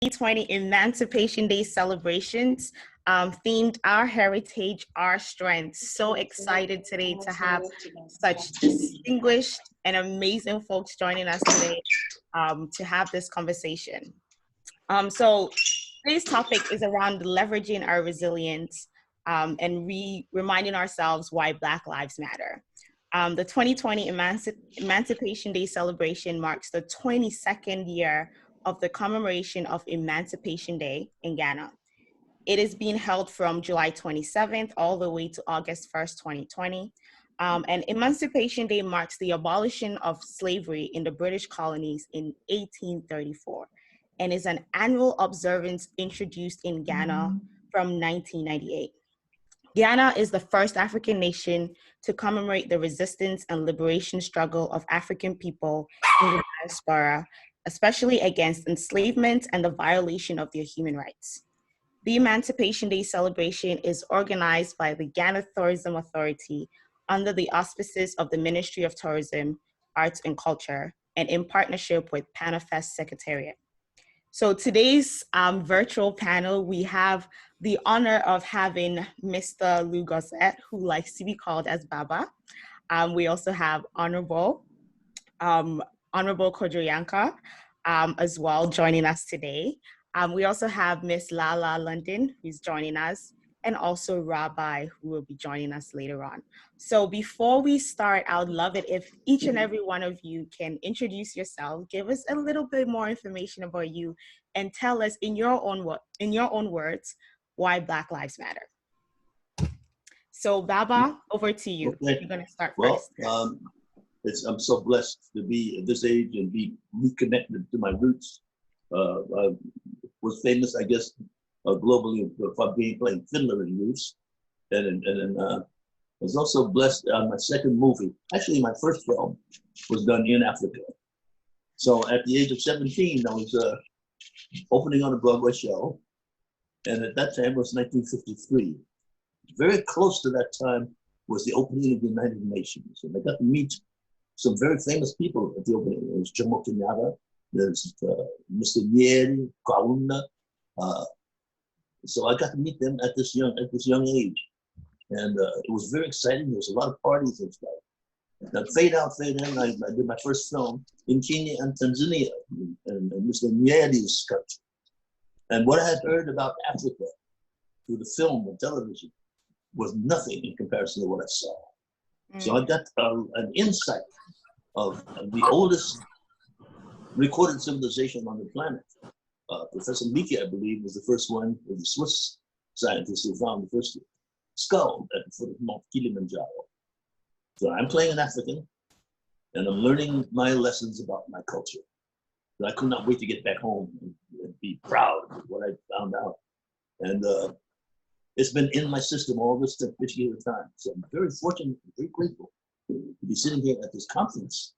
2020 Emancipation Day celebrations themed Our Heritage, Our Strength. So excited today to have such distinguished and amazing folks joining us today to have this conversation. So today's topic is around leveraging our resilience and reminding ourselves why Black Lives Matter. The 2020 Emancipation Day celebration marks the 22nd year of the commemoration of Emancipation Day in Ghana. It is being held from July 27th all the way to August 1st, 2020. And Emancipation Day marks the abolition of slavery in the British colonies in 1834 and is an annual observance introduced in Ghana from 1998. Ghana is the first African nation to commemorate the resistance and liberation struggle of African people in the diaspora, especially against enslavement and the violation of their human rights. The Emancipation Day celebration is organized by the Ghana Tourism Authority under the auspices of the Ministry of Tourism, Arts and Culture, and in partnership with Pan-Africanist Secretariat. So today's virtual panel, we have the honor of having Mr. Gosset, who likes to be called as Baba. We also have Honorable Kojo Yankah as well joining us today. We also have Miss LaLa London, who's joining us, and also Rabbi, who will be joining us later on. So before we start, I would love it if each and every one of you can introduce yourself, give us a little bit more information about you, and tell us in your own words why Black Lives Matter. So Baba, over to you. Okay. You're going to start first. Well, I'm so blessed to be at this age and be reconnected to my roots. I was famous, I guess, globally for playing fiddler in Roots. And I was also blessed on my second movie. Actually, my first film was done in Africa. So at the age of 17, I was opening on a Broadway show. And at that time, it was 1953. Very close to that time was the opening of the United Nations. And I got to meet some very famous people at the opening. There was Jomo Kenyatta, there's Mr. Nyeri, Kaunda. So I got to meet them at this young age. And it was very exciting. There was a lot of parties and stuff. Now, fade out, fade in, I did my first film in Kenya and Tanzania, and Mr. Nyeri's country. And what I had heard about Africa through the film and television was nothing in comparison to what I saw. So I got an insight of the oldest recorded civilization on the planet. Professor Miki, I believe, was the first one, was the Swiss scientist who found the first skull at the foot of Mount Kilimanjaro. So I'm playing an African, and I'm learning my lessons about my culture. So I could not wait to get back home and be proud of what I found out. And it's been in my system all this particular time. So I'm very fortunate and very grateful to be sitting here at this conference,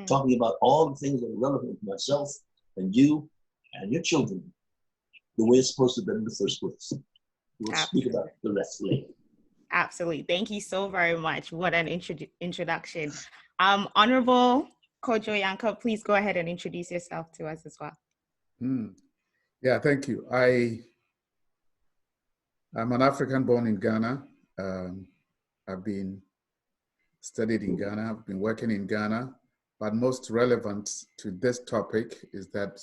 talking about all the things that are relevant to myself and you and your children, the way it's supposed to be in the first place. We'll speak about the rest later. Absolutely. Thank you so very much. What an introduction. Honorable Kojo Yankah, please go ahead and introduce yourself to us as well. Yeah, thank you. I'm an African born in Ghana. I've been studied in Ghana. I've been working in Ghana. But most relevant to this topic is that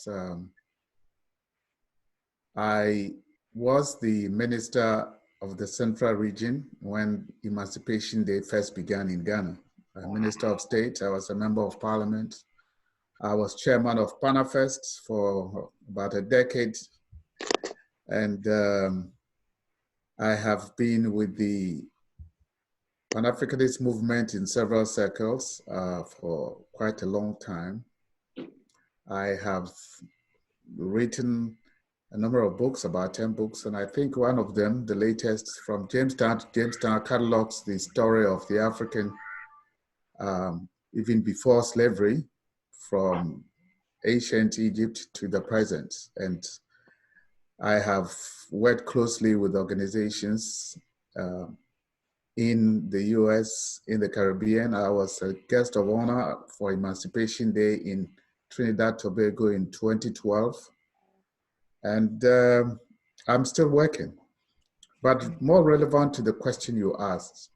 I was the minister of the Central Region when Emancipation Day first began in Ghana. Minister of State, I was a member of Parliament. I was chairman of Pan-Africanist for about a decade. And I have been with the Pan-Africanist movement in several circles for quite a long time. I have written a number of books, about 10 books, and I think one of them, the latest, From Jamestown to Jamestown, catalogs the story of the African, even before slavery, from ancient Egypt to the present. And I have worked closely with organizations in the US, in the Caribbean. I was a guest of honor for Emancipation Day in Trinidad Tobago in 2012. And I'm still working. But more relevant to the question you asked,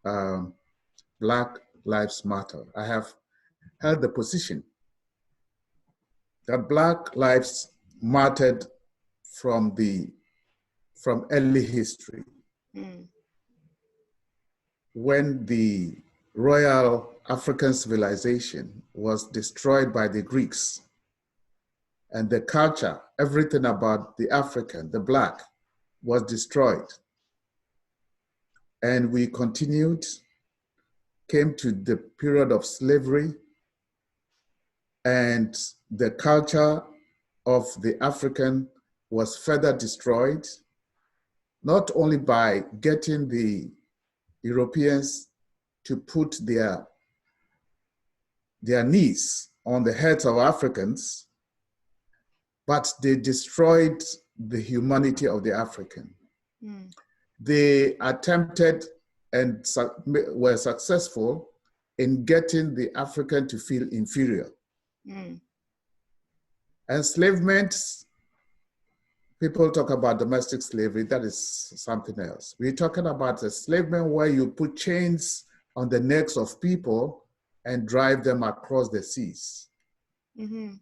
Black Lives Matter. I have held the position that Black lives mattered from early history. When the Royal African civilization was destroyed by the Greeks, and the culture, everything about the African, the Black, was destroyed. And we continued, came to the period of slavery, and the culture of the African was further destroyed, not only by getting the Europeans to put their knees on the heads of Africans, but they destroyed the humanity of the African. They attempted and were successful in getting the African to feel inferior. Enslavement, people talk about domestic slavery, that is something else. We're talking about enslavement where you put chains on the necks of people and drive them across the seas.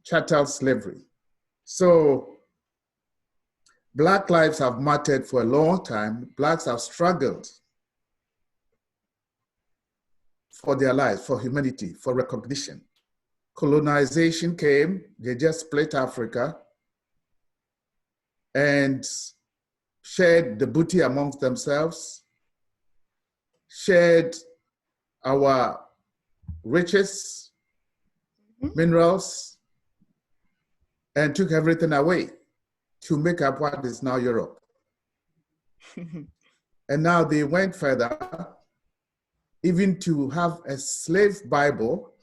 Chattel slavery. So Black lives have mattered for a long time. Blacks have struggled for their lives, for humanity, for recognition. Colonization came, they just split Africa and shared the booty amongst themselves, shared our riches, minerals, and took everything away to make up what is now Europe. And now they went further, even to have a slave Bible,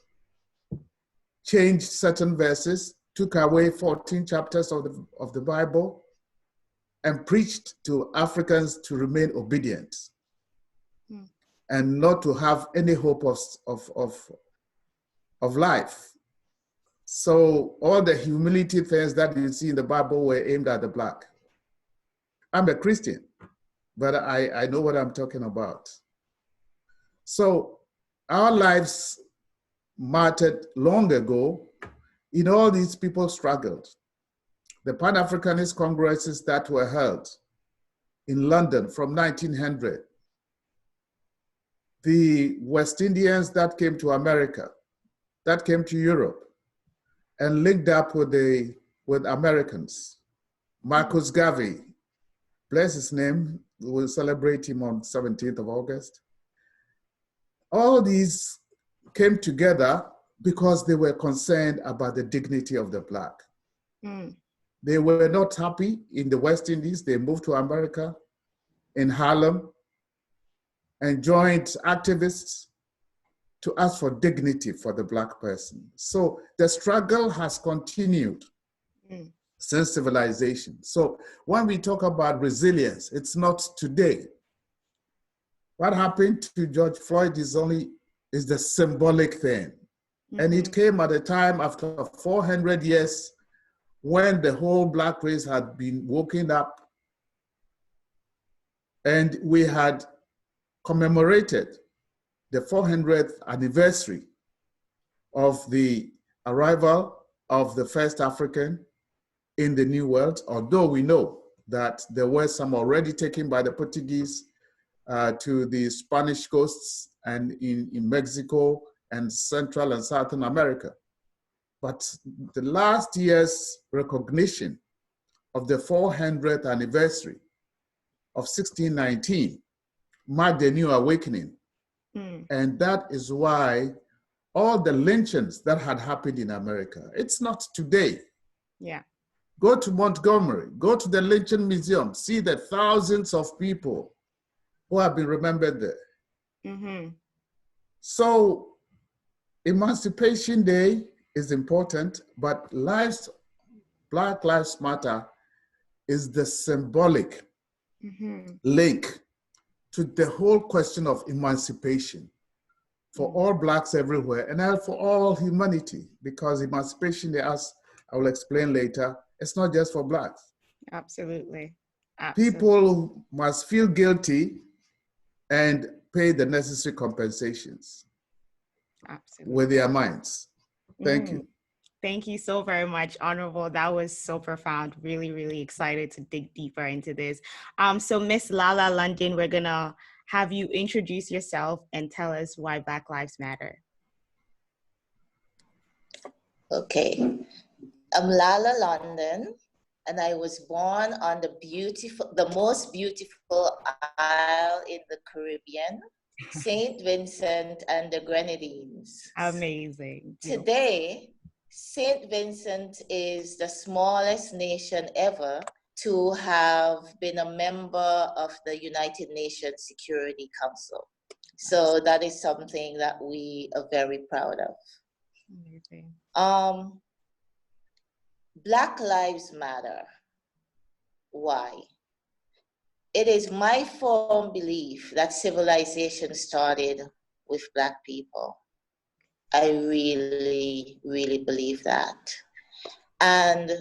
changed certain verses, took away 14 chapters of the Bible, and preached to Africans to remain obedient and not to have any hope of life. So all the humility things that you see in the Bible were aimed at the Black. I'm a Christian, but I know what I'm talking about. So our lives mattered long ago. All these people struggled. The Pan-Africanist congresses that were held in London from 1900, the West Indians that came to America, that came to Europe, and linked up with Americans. Marcus Garvey, bless his name, we'll celebrate him on 17th of August. All these came together because they were concerned about the dignity of the Black. They were not happy in the West Indies. They moved to America, in Harlem, and joined activists to ask for dignity for the Black person. So the struggle has continued since civilization. So when we talk about resilience, it's not today. What happened to George Floyd is the symbolic thing. And it came at a time after 400 years when the whole Black race had been woken up, and we had commemorated the 400th anniversary of the arrival of the first African in the New World, although we know that there were some already taken by the Portuguese to the Spanish coasts and in Mexico and Central and Southern America. But the last year's recognition of the 400th anniversary of 1619 marked a new awakening. And that is why all the lynchings that had happened in America, it's not today. Yeah. Go to Montgomery, go to the Lynching Museum, see the thousands of people who have been remembered there. So Emancipation Day is important, but Black Lives Matter is the symbolic link to the whole question of emancipation for all Blacks everywhere and for all humanity, because Emancipation Day, as I will explain later, it's not just for Blacks. Absolutely. People must feel guilty and pay the necessary compensations with their minds. Thank you. Thank you so very much, Honorable. That was so profound. Really, really excited to dig deeper into this. So Miss LaLa London, we're gonna have you introduce yourself and tell us why Black Lives Matter. Okay, I'm LaLa London, and I was born on the most beautiful isle in the Caribbean, St. Vincent and the Grenadines. Amazing. Today, St. Vincent is the smallest nation ever to have been a member of the United Nations Security Council. So that is something that we are very proud of. Amazing. Black Lives Matter. Why? It is my firm belief that civilization started with Black people. I really, really believe that. And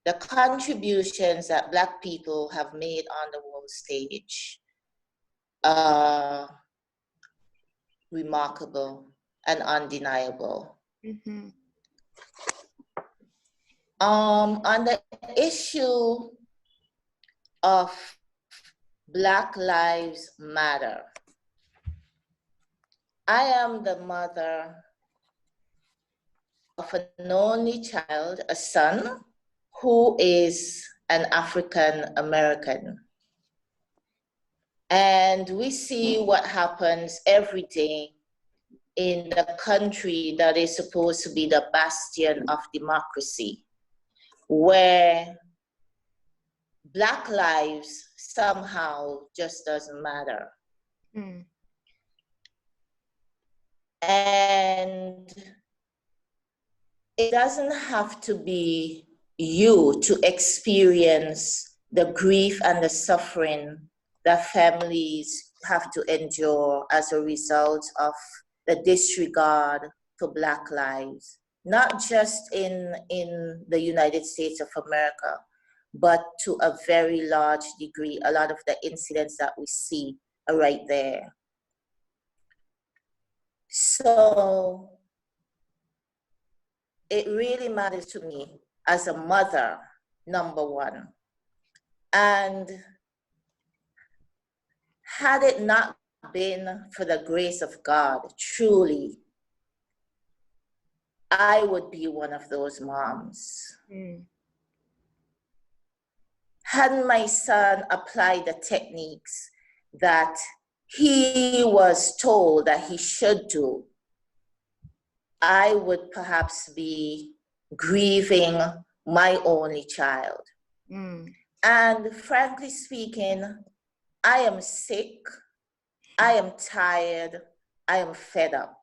the contributions that Black people have made on the world stage are remarkable and undeniable. On the issue of Black Lives Matter, I am the mother of an only child, a son, who is an African American. And we see what happens every day in the country that is supposed to be the bastion of democracy, where Black lives somehow just doesn't matter. And it doesn't have to be you to experience the grief and the suffering that families have to endure as a result of the disregard for Black lives, not just in the United States of America, but to a very large degree. A lot of the incidents that we see are right there. So it really matters to me as a mother, number one. And had it not been for the grace of God, truly, I would be one of those moms. Hadn't my son applied the techniques that he was told that he should do, I would perhaps be grieving my only child. And frankly speaking, I am sick, I am tired, I am fed up.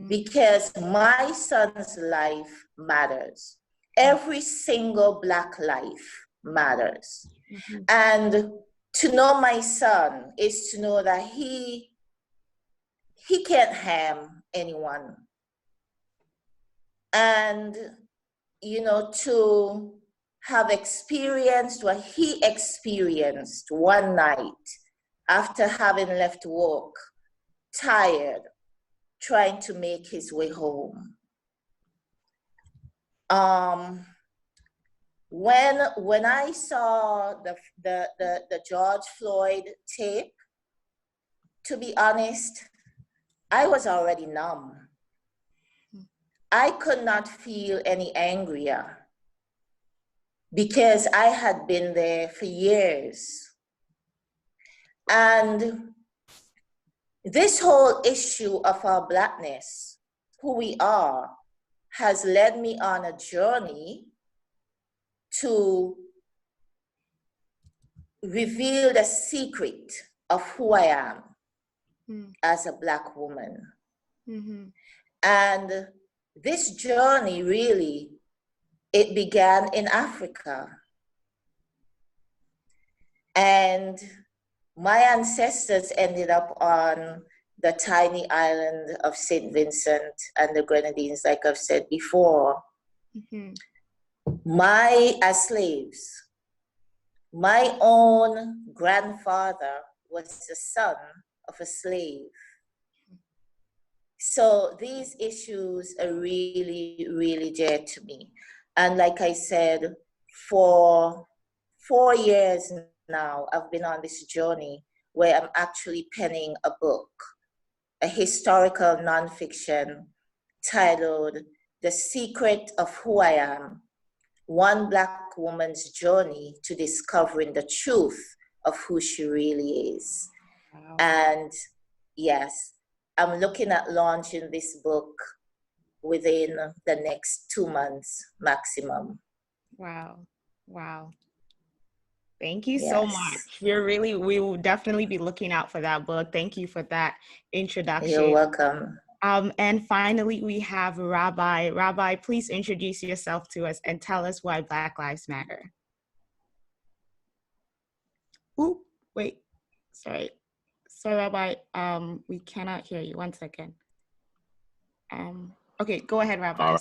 Because my son's life matters. Every single Black life matters. And to know my son is to know that he can't harm anyone. And, you know, to have experienced what he experienced one night after having left work, tired, trying to make his way home. When I saw the George Floyd tape, to be honest, I was already numb. I could not feel any angrier because I had been there for years. And this whole issue of our Blackness, who we are, has led me on a journey to reveal the secret of who I am as a Black woman. And this journey really, it began in Africa. And my ancestors ended up on the tiny island of St. Vincent and the Grenadines, like I've said before. As slaves, My own grandfather was the son of a slave. So these issues are really, really dear to me. And like I said, for 4 years now, I've been on this journey where I'm actually penning a book, a historical nonfiction titled The Secret of Who I Am, One Black Woman's Journey to Discovering the Truth of Who She Really Is. Wow. And yes, I'm looking at launching this book within the next 2 months maximum. Wow. Wow. Thank you so much. We will definitely be looking out for that book. Thank you for that introduction. You're welcome. And finally, we have Rabbi. Rabbi, please introduce yourself to us and tell us why Black Lives Matter. Ooh, wait, sorry. So Rabbi, we cannot hear you. 1 second. Okay, go ahead, Rabbi. All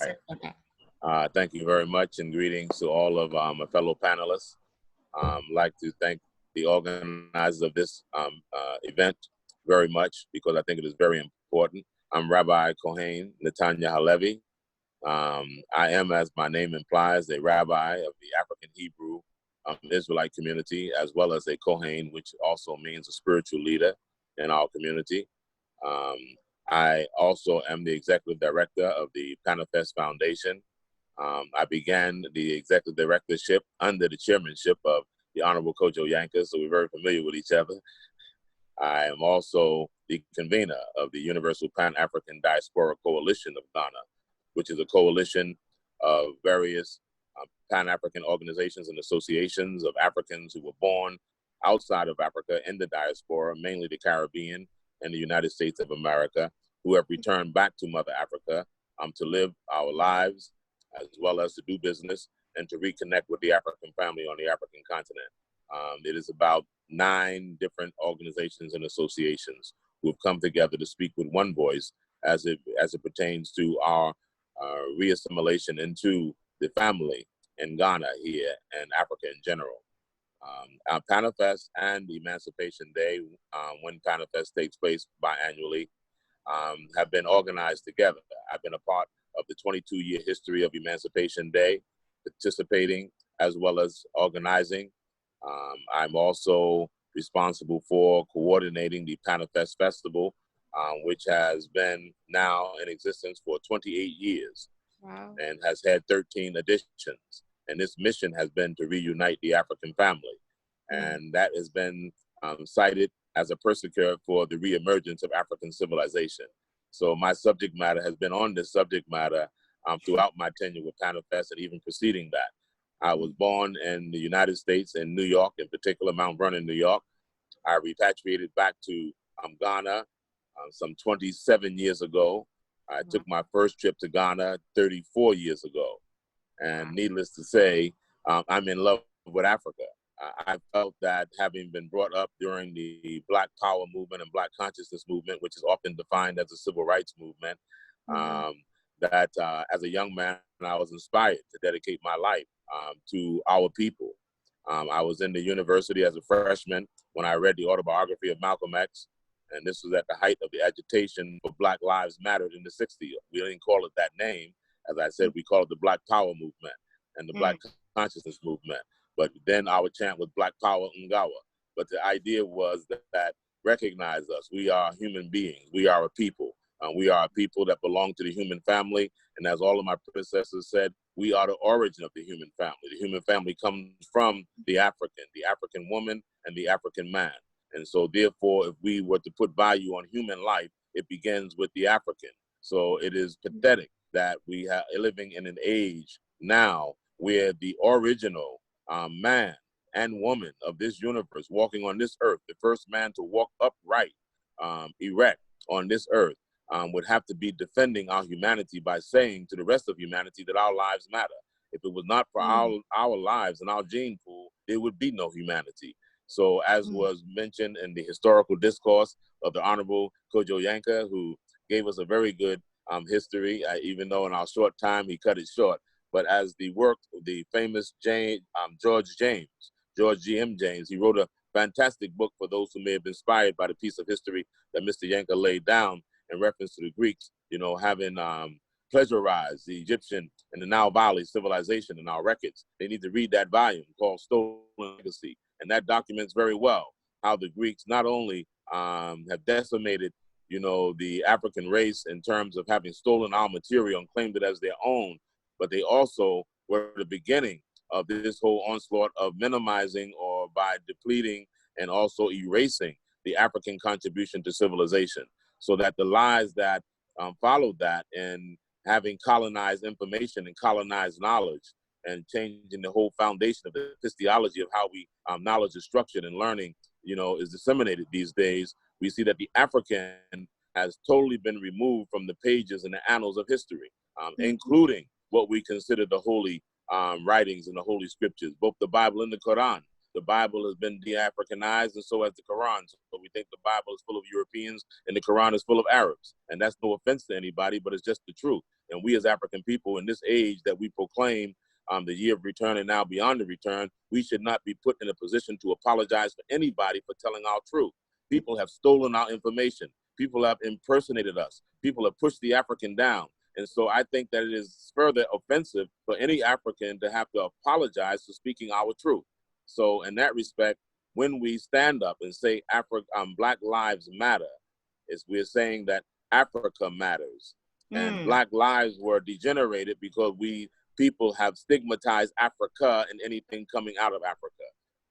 right. Thank you very much, and greetings to all of my fellow panelists. I'd like to thank the organizers of this event very much, because I think it is very important. I'm Rabbi Kohain Netanya Halevi. I am, as my name implies, a rabbi of the African Hebrew Israelite community, as well as a Kohain, which also means a spiritual leader in our community. I also am the executive director of the Panelists Foundation. I began the executive directorship under the chairmanship of the Honorable Kojo Yankah, so we're very familiar with each other. I am also the convener of the Universal Pan-African Diaspora Coalition of Ghana, which is a coalition of various Pan-African organizations and associations of Africans who were born outside of Africa in the diaspora, mainly the Caribbean and the United States of America, who have returned back to Mother Africa to live our lives, as well as to do business and to reconnect with the African family on the African continent. It is about 9 different organizations and associations who have come together to speak with one voice as it pertains to our reassimilation into the family in Ghana here and Africa in general. Our Panelist and Emancipation Day, when Panelist takes place biannually, have been organized together. I've been a part of the 22-year history of Emancipation Day, participating as well as organizing. I'm also responsible for coordinating the Panelist Festival, which has been now in existence for 28 years. Wow. And has had 13 editions. And this mission has been to reunite the African family. And that has been cited as a persecutor for the reemergence of African civilization. So my subject matter has been on this subject matter throughout my tenure with Panelist and even preceding that. I was born in the United States, in New York, in particular, Mount Vernon, New York. I repatriated back to Ghana some 27 years ago. I took my first trip to Ghana 34 years ago. And needless to say, I'm in love with Africa. I felt that, having been brought up during the Black Power movement and Black consciousness movement, which is often defined as a civil rights movement, that as a young man, I was inspired to dedicate my life to our people. I was in the university as a freshman when I read the autobiography of Malcolm X, and this was at the height of the agitation for Black Lives Matter in the 60s. We didn't call it that name. As I said, we call it the Black Power movement and the Black consciousness movement. But then our chant was Black Power Ngawa. But the idea was that recognize us. We are human beings. We are a people. We are a people that belong to the human family. And as all of my predecessors said, we are the origin of the human family. The human family comes from the African woman and the African man. And so therefore, if we were to put value on human life, it begins with the African. So it is pathetic that we are living in an age now where the original man and woman of this universe walking on this earth, the first man to walk upright, erect on this earth, would have to be defending our humanity by saying to the rest of humanity that our lives matter. If it was not for our lives and our gene pool, there would be no humanity. So as was mentioned in the historical discourse of the Honorable Kojo Yankah, who gave us a very good history, even though in our short time he cut it short. But as the work of the famous George George G.M. James. He wrote a fantastic book for those who may have been inspired by the piece of history that Mr. Yankah laid down in reference to the Greeks, you know, having pleasurized the Egyptian and the Nile Valley civilization in our records. They need to read that volume called Stolen Legacy. And that documents very well how the Greeks not only have decimated, you know, the African race in terms of having stolen our material and claimed it as their own, but they also were the beginning of this whole onslaught of minimizing or by depleting and also erasing the African contribution to civilization. So that the lies that followed that and having colonized information and colonized knowledge and changing the whole foundation of the epistemology of how we knowledge is structured and learning, you know, is disseminated these days. We see that the African has totally been removed from the pages and the annals of history, including what we consider the holy writings and the holy scriptures, both the Bible and the Quran. The Bible has been de-Africanized, and so has the Quran. So we think the Bible is full of Europeans and the Quran is full of Arabs. And that's no offense to anybody, but it's just the truth. And we as African people in this age that we proclaim the year of return and now beyond the return, we should not be put in a position to apologize for anybody for telling our truth. People have stolen our information. People have impersonated us. People have pushed the African down. And so I think that it is further offensive for any African to have to apologize for speaking our truth. So in that respect, when we stand up and say Black Lives Matter, we're saying that Africa matters. And Black lives were degenerated because people have stigmatized Africa and anything coming out of Africa.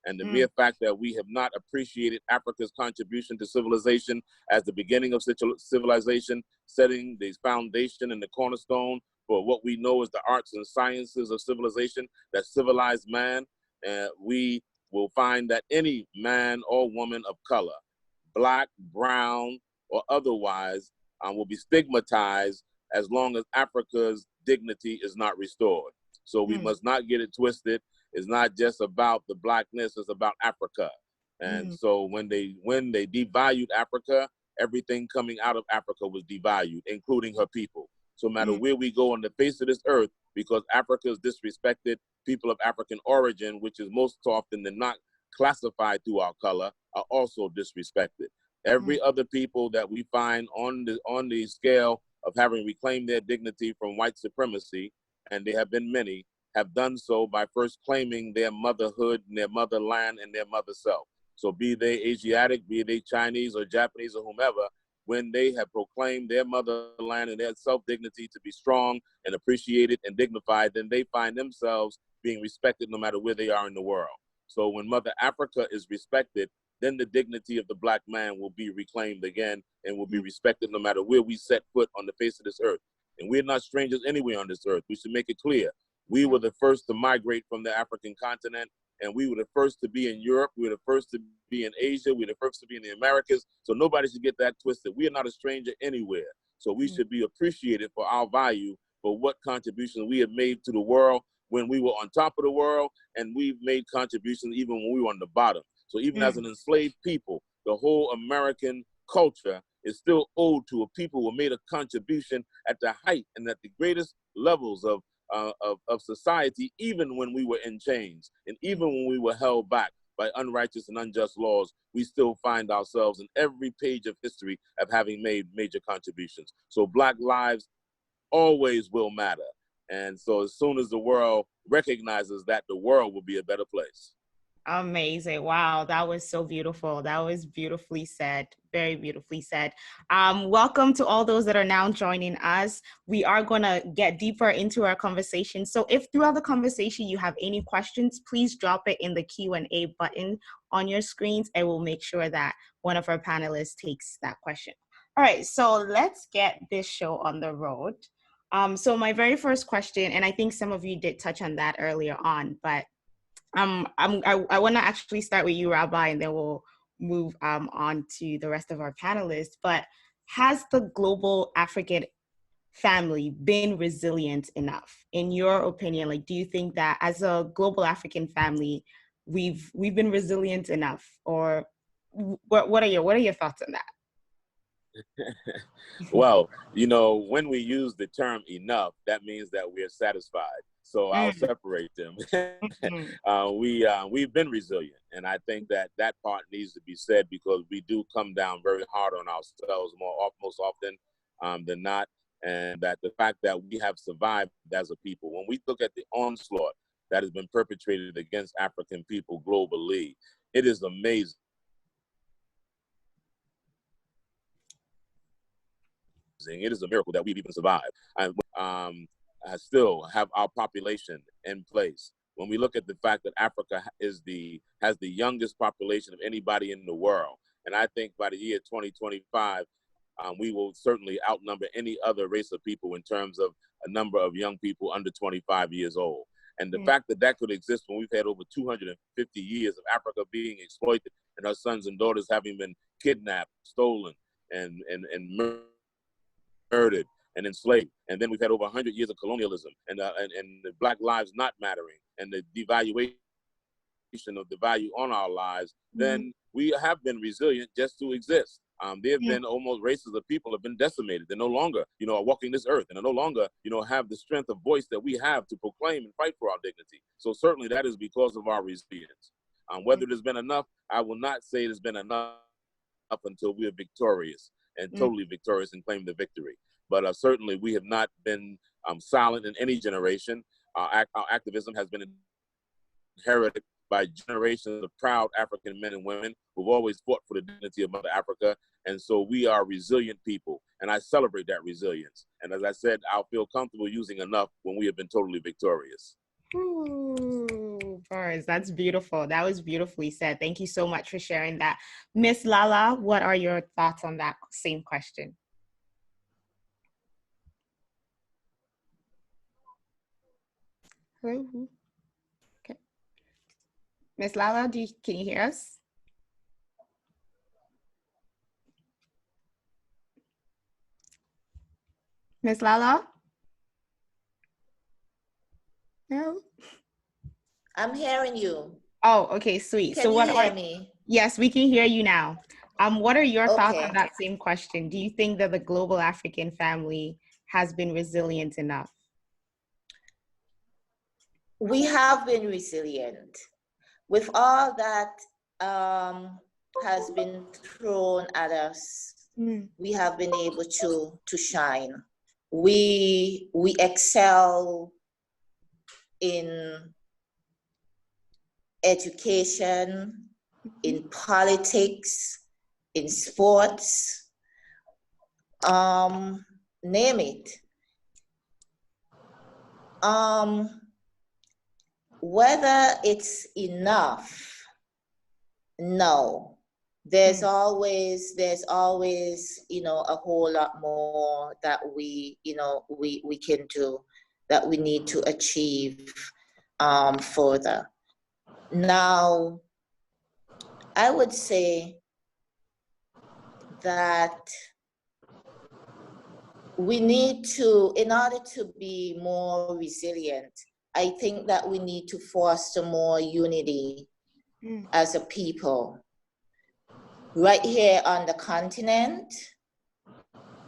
And the mere fact that we have not appreciated Africa's contribution to civilization as the beginning of civilization, setting the foundation and the cornerstone for what we know as the arts and sciences of civilization, that civilized man, we will find that any man or woman of color, Black, brown, or otherwise, will be stigmatized as long as Africa's dignity is not restored. So we must not get it twisted. It's not just about the Blackness, it's about Africa. And so when they devalued Africa, everything coming out of Africa was devalued, including her people. So no matter where we go on the face of this earth, because Africa is disrespected, people of African origin, which is most often than not classified through our color, are also disrespected. Every other people that we find on the scale of having reclaimed their dignity from white supremacy, and there have been many, have done so by first claiming their motherhood and their motherland and their mother self. So be they Asiatic, be they Chinese or Japanese or whomever, when they have proclaimed their motherland and their self-dignity to be strong and appreciated and dignified, then they find themselves being respected no matter where they are in the world. So when Mother Africa is respected, then the dignity of the Black man will be reclaimed again and will be respected no matter where we set foot on the face of this earth. And we're not strangers anywhere on this earth. We should make it clear. We were the first to migrate from the African continent, and we were the first to be in Europe. We were the first to be in Asia. We were the first to be in the Americas. So nobody should get that twisted. We are not a stranger anywhere. So we should be appreciated for our value, for what contributions we have made to the world when we were on top of the world, and we've made contributions even when we were on the bottom. So even as an enslaved people, the whole American culture is still owed to a people who made a contribution at the height and at the greatest levels of society, even when we were in chains and even when we were held back by unrighteous and unjust laws. We still find ourselves in every page of history of having made major contributions. So Black lives always will matter. And so as soon as the world recognizes that, the world will be a better place. Amazing. Wow, that was so beautiful. That was beautifully said. Very beautifully said. Welcome to all those that are now joining us. We are going to get deeper into our conversation. So if throughout the conversation you have any questions, please drop it in the Q&A button on your screens, and we'll make sure that one of our panelists takes that question. All right, so let's get this show on the road. So my very first question, and I think some of you did touch on that earlier on, but I want to actually start with you, Rabbi, and then we'll move on to the rest of our panelists. But has the global African family been resilient enough, in your opinion? Like, do you think that as a global African family, we've been resilient enough, or what are your thoughts on that? Well, you know, when we use the term enough, that means that we're satisfied. So I'll separate them. We've been resilient, and I think that that part needs to be said, because we do come down very hard on ourselves most often than not, and that the fact that we have survived as a people, when we look at the onslaught that has been perpetrated against African people globally, it is amazing. It is a miracle that we've even survived. And still have our population in place. When we look at the fact that Africa has the youngest population of anybody in the world, and I think by the year 2025, we will certainly outnumber any other race of people in terms of a number of young people under 25 years old. And the fact that that could exist when we've had over 250 years of Africa being exploited, and our sons and daughters having been kidnapped, stolen, and murdered and enslaved, and then we've had over 100 years of colonialism, and the Black lives not mattering, and the devaluation of the value on our lives, then we have been resilient just to exist. There have been almost races of people have been decimated. They're no longer, are walking this earth, and are no longer, have the strength of voice that we have to proclaim and fight for our dignity. So certainly that is because of our resilience. Whether it has been enough, I will not say it has been enough until we are victorious and totally victorious and claim the victory. But certainly we have not been silent in any generation. Our activism has been inherited by generations of proud African men and women who've always fought for the dignity of Mother Africa. And so we are resilient people, and I celebrate that resilience. And as I said, I'll feel comfortable using enough when we have been totally victorious. Ooh, Boris, that's beautiful. That was beautifully said. Thank you so much for sharing that. Miss LaLa, what are your thoughts on that same question? Hello? Okay. Miss LaLa, can you hear us? Miss LaLa? No? I'm hearing you. Oh, okay, sweet. Can you hear me? Yes, we can hear you now. What are your thoughts on that same question? Do you think that the global African family has been resilient enough? We have been resilient. With all that has been thrown at us, we have been able to shine. We excel in education, in politics, in sports, name it. Whether it's enough, no. There's always, a whole lot more that we can do, that we need to achieve further. Now, I would say that we need to, in order to be more resilient, I think that we need to foster more unity as a people, right here on the continent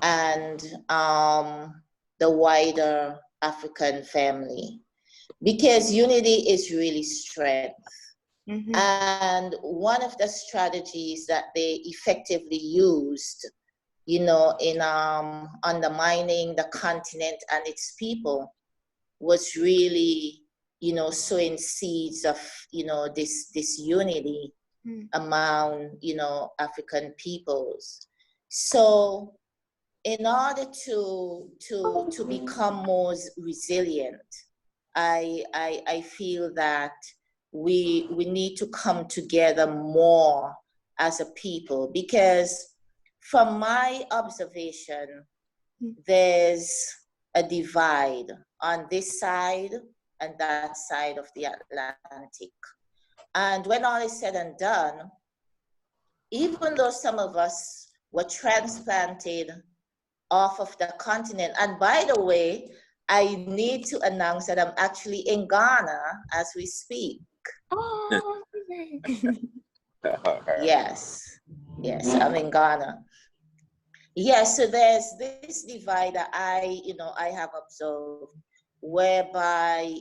and the wider African family, because unity is really strength. And one of the strategies that they effectively used, in undermining the continent and its people, was really, sowing seeds of, this unity among, African peoples. So in order to become more resilient, I feel that we need to come together more as a people, because from my observation, there's a divide on this side and that side of the Atlantic. And when all is said and done, even though some of us were transplanted off of the continent, and by the way, I need to announce that I'm actually in Ghana as we speak. Oh, Yes, I'm in Ghana. Yes, so there's this divide that I have observed whereby,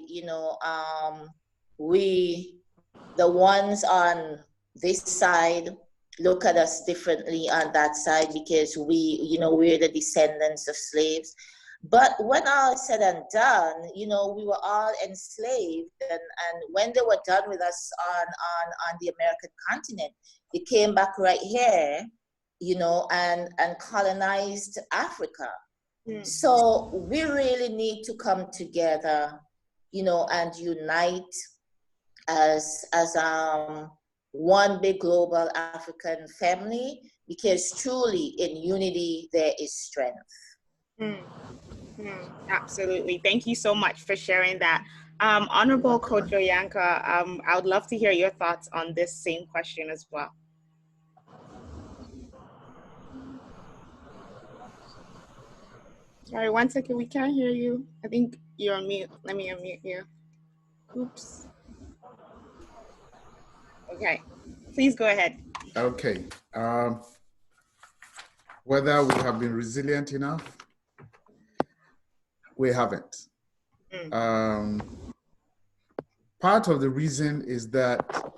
the ones on this side look at us differently on that side because we're the descendants of slaves. But when all is said and done, we were all enslaved, and when they were done with us on the American continent, they came back right here, and colonized Africa. So we really need to come together, and unite as one big global African family, because truly in unity there is strength. Absolutely. Thank you so much for sharing that. Honorable Kojo Yankah, I would love to hear your thoughts on this same question as well. Sorry, 1 second, we can't hear you. I think you're on mute. Let me unmute you. Oops. Okay, please go ahead. Okay. Whether we have been resilient enough, we haven't. Part of the reason is that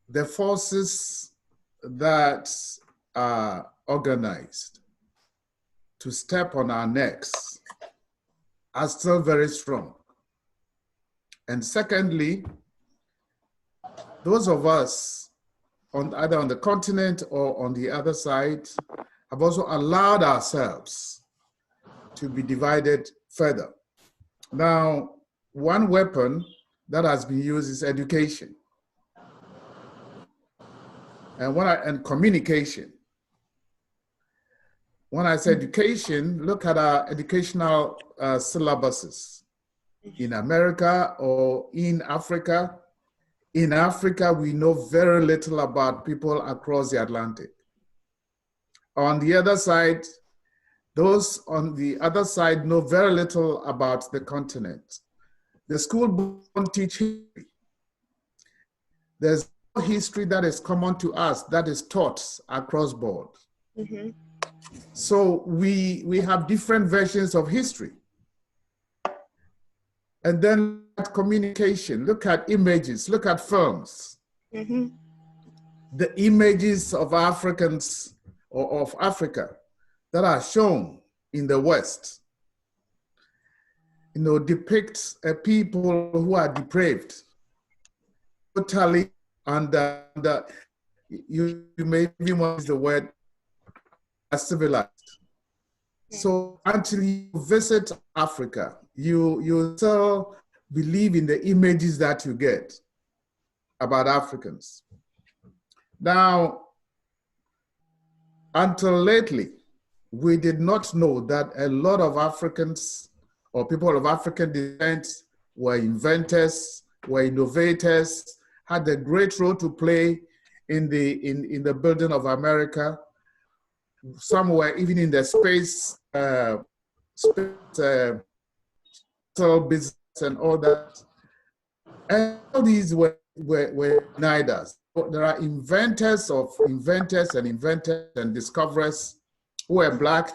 the forces that are organized to step on our necks are still very strong. And secondly, those of us either on the continent or on the other side have also allowed ourselves to be divided further. Now, one weapon that has been used is education and communication. When I say education, look at our educational syllabuses in America or in Africa. In Africa, we know very little about people across the Atlantic. On the other side, those on the other side know very little about the continent. The school book don't teach history. There's no history that is common to us that is taught across board. So we have different versions of history. And then look at communication, look at images, look at films. The images of Africans or of Africa that are shown in the West, depict people who are depraved, totally under you may even use the word civilized. So until you visit Africa, you still believe in the images that you get about Africans. Now, until lately, we did not know that a lot of Africans or people of African descent were inventors, were innovators, had a great role to play in the building of America. Some were even in the space business and all that. And all these were neither. There are inventors and discoverers who are Black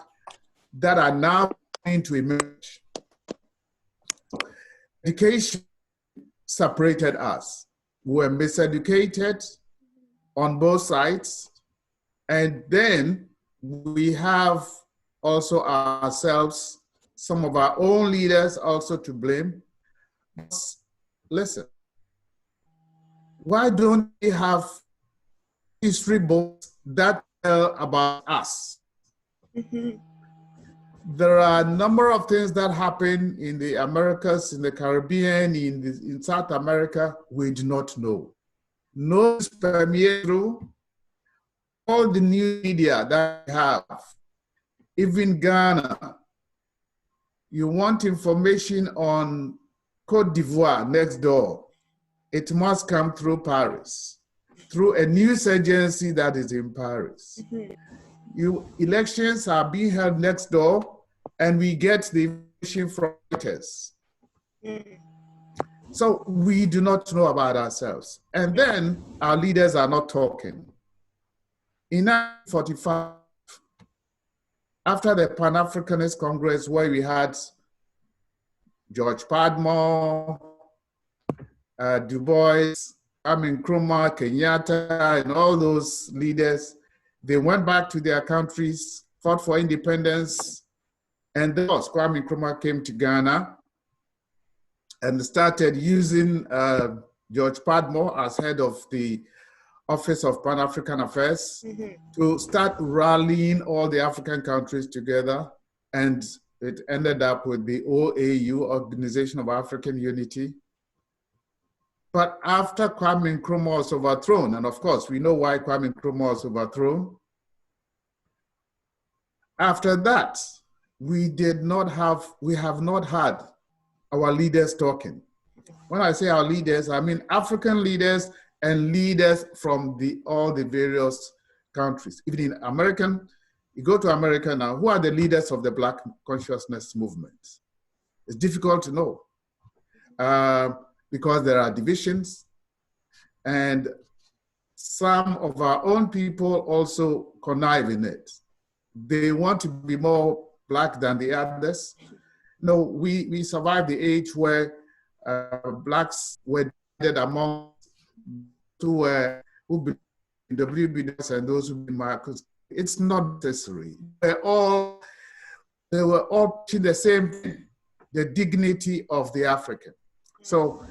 that are now beginning to emerge. Education separated us. We were miseducated on both sides. And then we have also ourselves, some of our own leaders also to blame. Listen, why don't we have history books that tell about us? There are a number of things that happen in the Americas, in the Caribbean, in South America, we do not know. News permeate through all the new media that we have, even Ghana. You want information on Côte d'Ivoire next door, it must come through Paris, through a news agency that is in Paris. Elections are being held next door, and we get the information from Reuters. So we do not know about ourselves. And then our leaders are not talking. In 1945, after the Pan-Africanist Congress, where we had George Padmore, Du Bois, Kwame Nkrumah, Kenyatta, and all those leaders, they went back to their countries, fought for independence, and then Kwame Nkrumah came to Ghana and started using George Padmore as head of the Office of Pan-African Affairs to start rallying all the African countries together, and it ended up with the OAU, Organization of African Unity. But after Kwame Nkrumah was overthrown, and of course we know why Kwame Nkrumah was overthrown, after that, we have not had our leaders talking. When I say our leaders, I mean African leaders and leaders from all the various countries. Even in American, you go to America now, who are the leaders of the Black consciousness movement? It's difficult to know because there are divisions, and some of our own people also connive in it. They want to be more Black than the others. No, we survived the age where Blacks were divided among who believe in WBS and those who believe in Marcus. It's not necessary. They were all teaching the same thing, the dignity of the African. So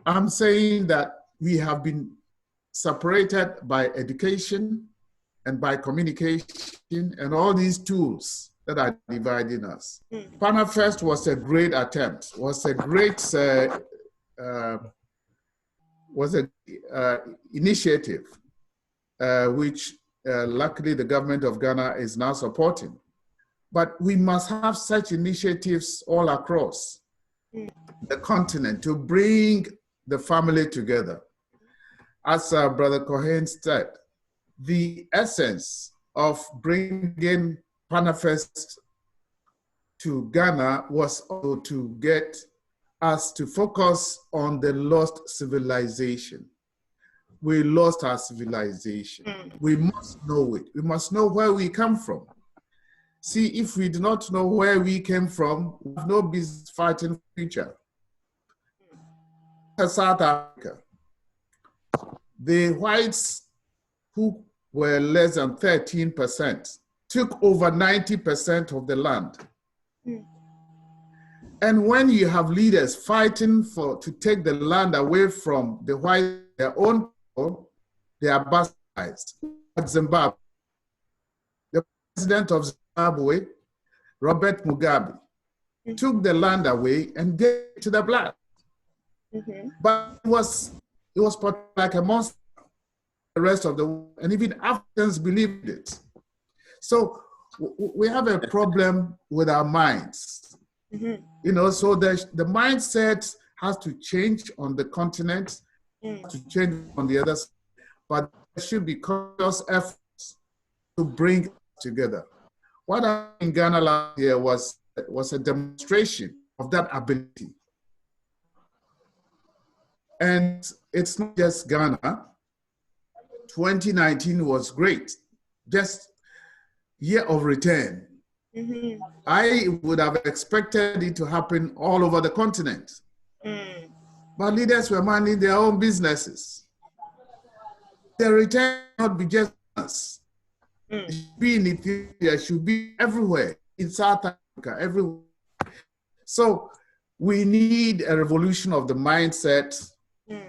I'm saying that we have been separated by education and by communication and all these tools that are dividing us. PANAFest was a great attempt, was a great initiative, which luckily the government of Ghana is now supporting. But we must have such initiatives all across the continent to bring the family together. As Brother Kohain said, the essence of bringing PANAFest to Ghana was also to get us to focus on the lost civilization. We lost our civilization. We must know it. We must know where we come from. See, if we do not know where we came from, we have no business fighting for the future. South Africa, the whites who were less than 13% took over 90% of the land. And when you have leaders fighting to take the land away from the white, their own people, they are bastardized. Zimbabwe, the president of Zimbabwe, Robert Mugabe, took the land away and gave it to the black. But it was portrayed like a monster. The rest of the world, and even Africans believed it. So we have a problem with our minds. You know, so the mindset has to change on the continent, to change on the other side, but there should be conscious efforts to bring together. What happened in Ghana last year was a demonstration of that ability. And it's not just Ghana. 2019 was great, just year of return. I would have expected it to happen all over the continent. But leaders were minding their own businesses. The return not be just us. It should be in Ethiopia, it should be everywhere, in South Africa, everywhere. So we need a revolution of the mindset to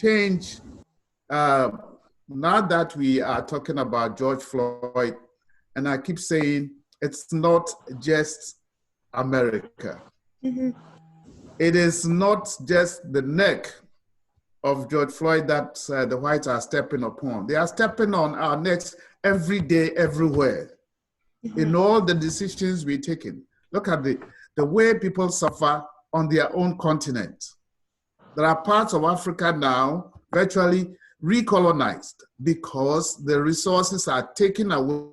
change. Now that we are talking about George Floyd, and I keep saying it's not just America. It is not just the neck of George Floyd that the whites are stepping upon. They are stepping on our necks every day, everywhere. In all the decisions we're taking. Look at the way people suffer on their own continent. There are parts of Africa now virtually recolonized because the resources are taken away.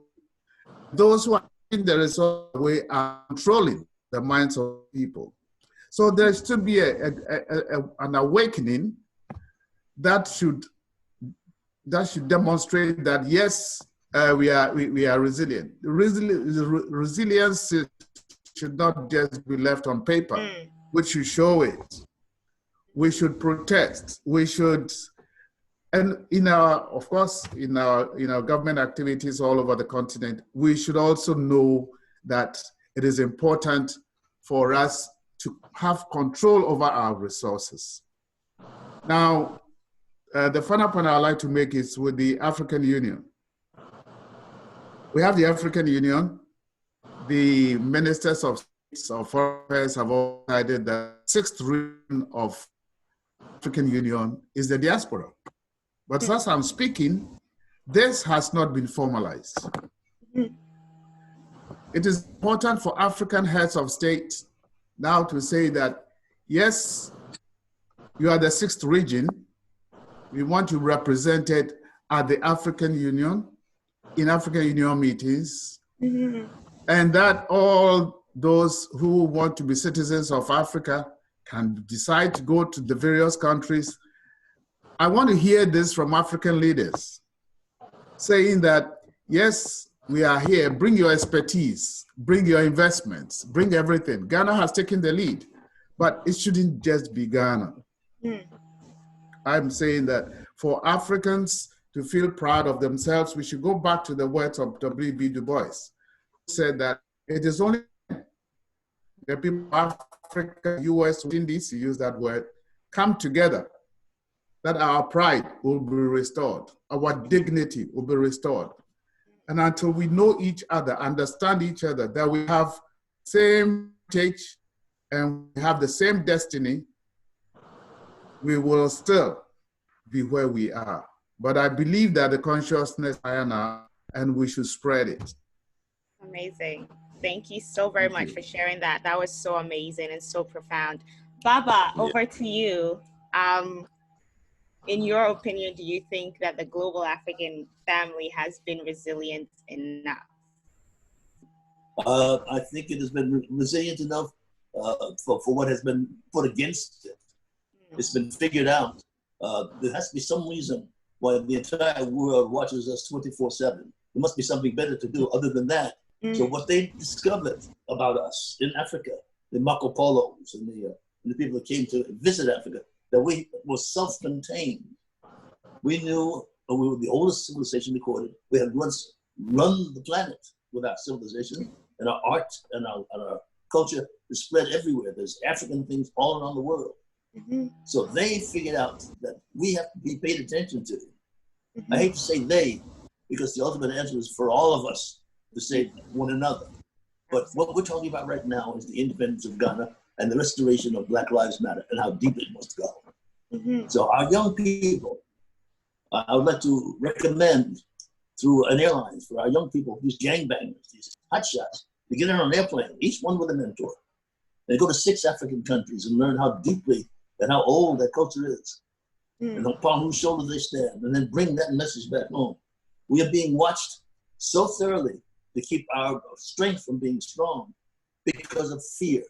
Those who are taking the resources away are controlling the minds of people. So there should be an awakening that should demonstrate that yes, we are resilient. Resilience should not just be left on paper. we should show it. We should protest. We should, and of course, in our government activities all over the continent, we should also know that it is important for us to have control over our resources. Now, the final point I'd like to make is with the African Union. We have the African Union. The ministers of foreign affairs have all decided that the 6th region of African Union is the diaspora. But as I'm speaking, this has not been formalized. It is important for African heads of state now to say that, yes, you are the 6th region. We want you represented at the African Union, in African Union meetings, and that all those who want to be citizens of Africa can decide to go to the various countries. I want to hear this from African leaders saying that, yes, we are here, bring your expertise, bring your investments, bring everything. Ghana has taken the lead, but it shouldn't just be Ghana. I'm saying that for Africans to feel proud of themselves, we should go back to the words of W.B. Du Bois, who said that it is only the people of Africa, US, Indies, to use that word, come together, that our pride will be restored, our dignity will be restored. And until we know each other, understand each other, that we have the same stage and we have the same destiny, we will still be where we are. But I believe that the consciousness is higher now, and we should spread it. Amazing. Thank you so very much for sharing that. That was so amazing and so profound. Baba, over to you. In your opinion, do you think that the global African family has been resilient enough? I think it has been resilient enough for what has been put against it. It's been figured out. There has to be some reason why the entire world watches us 24/7. There must be something better to do other than that. So what they discovered about us in Africa, the Marco Polos and the people that came to visit Africa, that we were self-contained. We knew we were the oldest civilization recorded. We had once run the planet with our civilization, and our art and our culture is spread everywhere. There's African things all around the world. So they figured out that we have to be paid attention to. I hate to say they, because the ultimate answer is for all of us to say one another. But what we're talking about right now is the independence of Ghana and the restoration of Black Lives Matter and how deep it must go. So our young people, I would like to recommend through an airline for our young people, these gangbangers, these hotshots, to get on an airplane, each one with a mentor. They go to 6 African countries and learn how deeply and how old that culture is, and upon whose shoulders they stand, and then bring that message back home. We are being watched so thoroughly to keep our strength from being strong because of fear.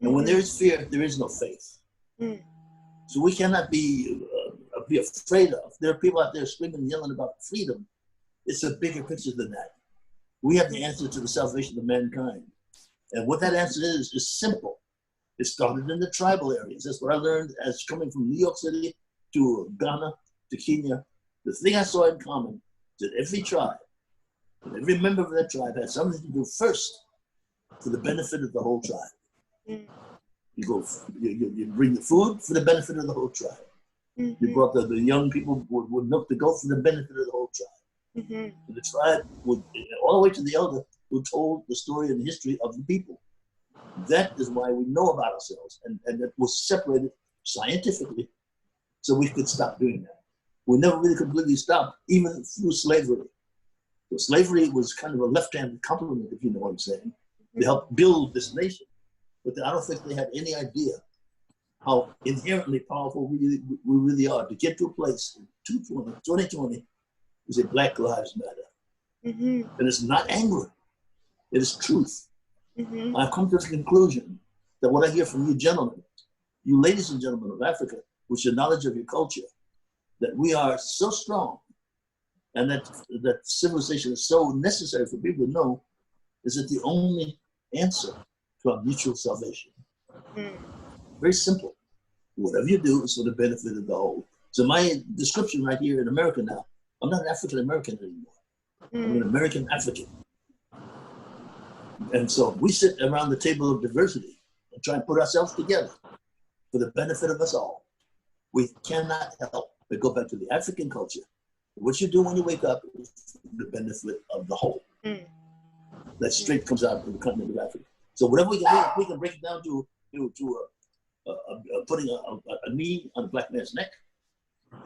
And when there is fear, there is no faith. So we cannot be afraid of. There are people out there screaming and yelling about freedom. It's a bigger picture than that. We have the answer to the salvation of mankind. And what that answer is simple. It started in the tribal areas. That's what I learned as coming from New York City to Ghana to Kenya. The thing I saw in common is that every tribe, and every member of that tribe had something to do first for the benefit of the whole tribe. You bring the food for the benefit of the whole tribe. You brought the young people would milk the goat for the benefit of the whole tribe. And the tribe would, all the way to the elder, who told the story and the history of the people. That is why we know about ourselves, and that was separated scientifically so we could stop doing that. We never really completely stopped, even through slavery. So slavery was kind of a left-handed compliment, if you know what I'm saying, to help build this nation. But I don't think they had any idea how inherently powerful we really are. To get to a place in 2020, we say Black Lives Matter. And it's not anger, it is truth. I've come to the conclusion that what I hear from you gentlemen, you ladies and gentlemen of Africa, with your knowledge of your culture, that we are so strong and that civilization is so necessary for people to know, is that the only answer to our mutual salvation. Very simple. Whatever you do is for the benefit of the whole. So my description right here in America now, I'm not an African American anymore. I'm an American African. And so we sit around the table of diversity and try and put ourselves together for the benefit of us all. We cannot help but go back to the African culture. What you do when you wake up is for the benefit of the whole. That strength comes out of the continent of Africa. So whatever we can do, we can break it down to putting a knee on a black man's neck.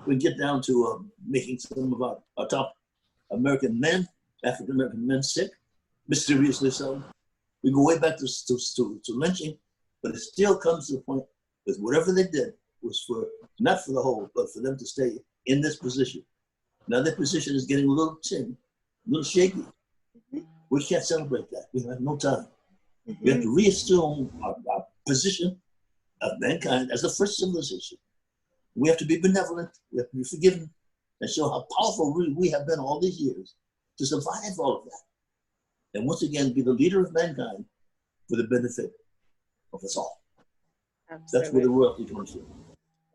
We get down to making some of our top American men, African American men, sick, mysteriously so. We go way back to lynching, but it still comes to the point that whatever they did was for not for the whole, but for them to stay in this position. Now that position is getting a little tin, a little shaky. We can't celebrate that. We have no time. We have to reassume our position of mankind as the first civilization. We have to be benevolent. We have to be forgiving and show how powerful we have been all these years to survive all of that. And once again, be the leader of mankind for the benefit of us all. Absolutely. That's where the royalty comes from.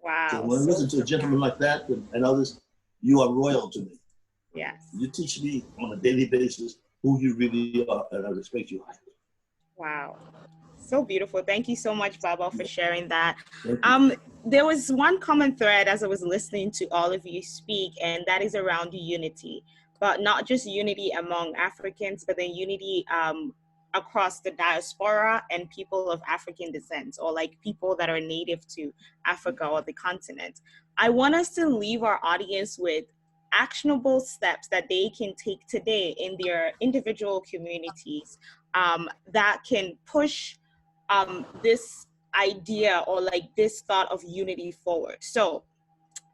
Wow. So when I listen to a gentleman like that and others, you are royal to me. Yes. You teach me on a daily basis who you really are, and I respect you highly. Wow. So beautiful. Thank you so much, Baba, for sharing that. Thank you. There was one common thread as I was listening to all of you speak, and that is around unity, but not just unity among Africans, but then unity across the diaspora and people of African descent, or like people that are native to Africa or the continent. I want us to leave our audience with actionable steps that they can take today in their individual communities that can push this idea or like this thought of unity forward. So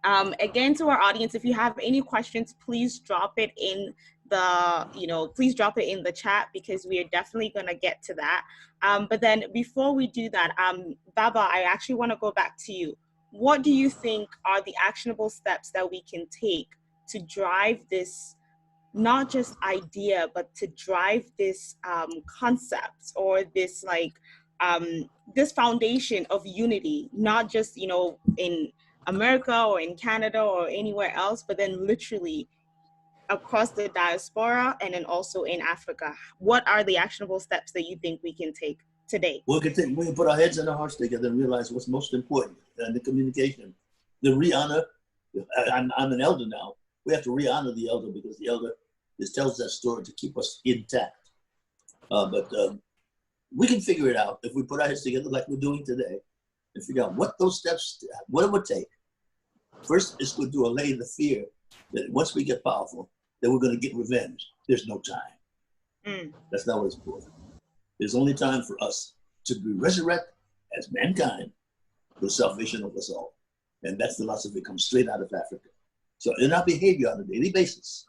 again, to our audience, if you have any questions, please drop it in please drop it in the chat, because we are definitely going to get to that. But then before we do that, Baba, I actually want to go back to you. What do you think are the actionable steps that we can take to drive this, not just idea, but to drive this concept or this this foundation of unity, not just, in America or in Canada or anywhere else, but then literally across the diaspora and then also in Africa? What are the actionable steps that you think we can take today? We can put our heads and our hearts together and realize what's most important, and the communication, the re-honor. I'm an elder now. We have to re-honor the elder, because the elder tells that story to keep us intact. But we can figure it out if we put our heads together like we're doing today and figure out what those steps, what it would take. First is to allay the fear that once we get powerful, that we're going to get revenge. There's no time. That's not what it's for. There's only time for us to be resurrected as mankind for the salvation of us all. And that philosophy comes straight out of Africa. So in our behavior on a daily basis,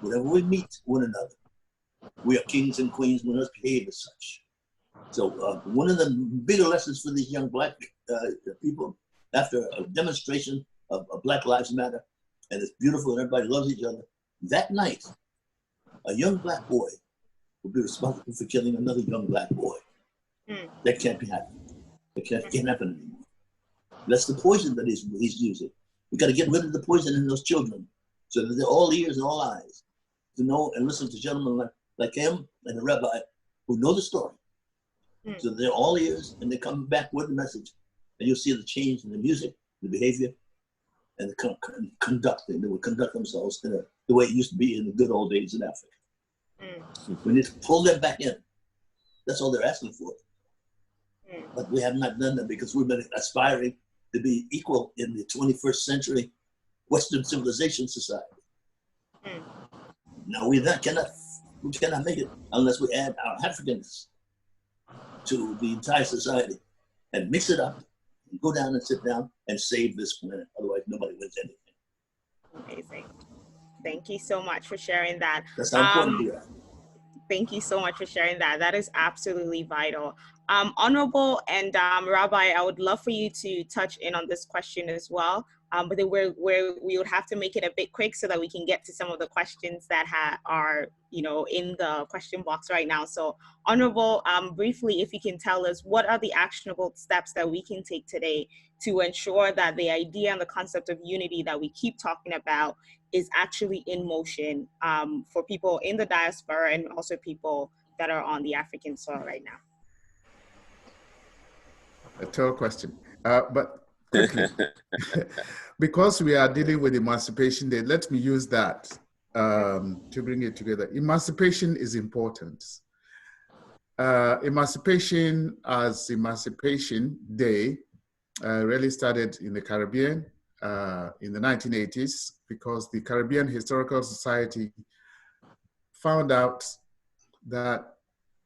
whenever we meet one another, we are kings and queens. We must behave as such. So one of the bigger lessons for these young Black people, after a demonstration of Black Lives Matter, and it's beautiful and everybody loves each other, that night, a young Black boy will be responsible for killing another young Black boy. That can't be happening. That can't happen anymore. That's the poison that he's using. We got to get rid of the poison in those children, so that they're all ears and all eyes to know and listen to gentlemen like him and the Rabbi who know the story. So they're all ears, and they come back with the message, and you'll see the change in the music, the behavior, and the conducting. They will conduct themselves in the way it used to be in the good old days in Africa. We need to pull them back in. That's all they're asking for. But we have not done that, because we've been aspiring to be equal in the 21st century Western civilization society. Now we cannot make it unless we add our Africanness to the entire society and mix it up and go down and sit down and save this planet. Otherwise, nobody wins anything. Amazing. Thank you so much for sharing that. That's how important we are. Thank you so much for sharing that. That is absolutely vital. Honorable and Rabbi, I would love for you to touch in on this question as well. but then we would have to make it a bit quick so that we can get to some of the questions that are, you know, in the question box right now. So Honorable, briefly, if you can tell us what are the actionable steps that we can take today to ensure that the idea and the concept of unity that we keep talking about is actually in motion for people in the diaspora and also people that are on the African soil right now. A tough question, but quickly, because we are dealing with Emancipation Day, let me use that to bring it together. Emancipation is important. Emancipation as Emancipation Day really started in the Caribbean in the 1980s, because the Caribbean Historical Society found out that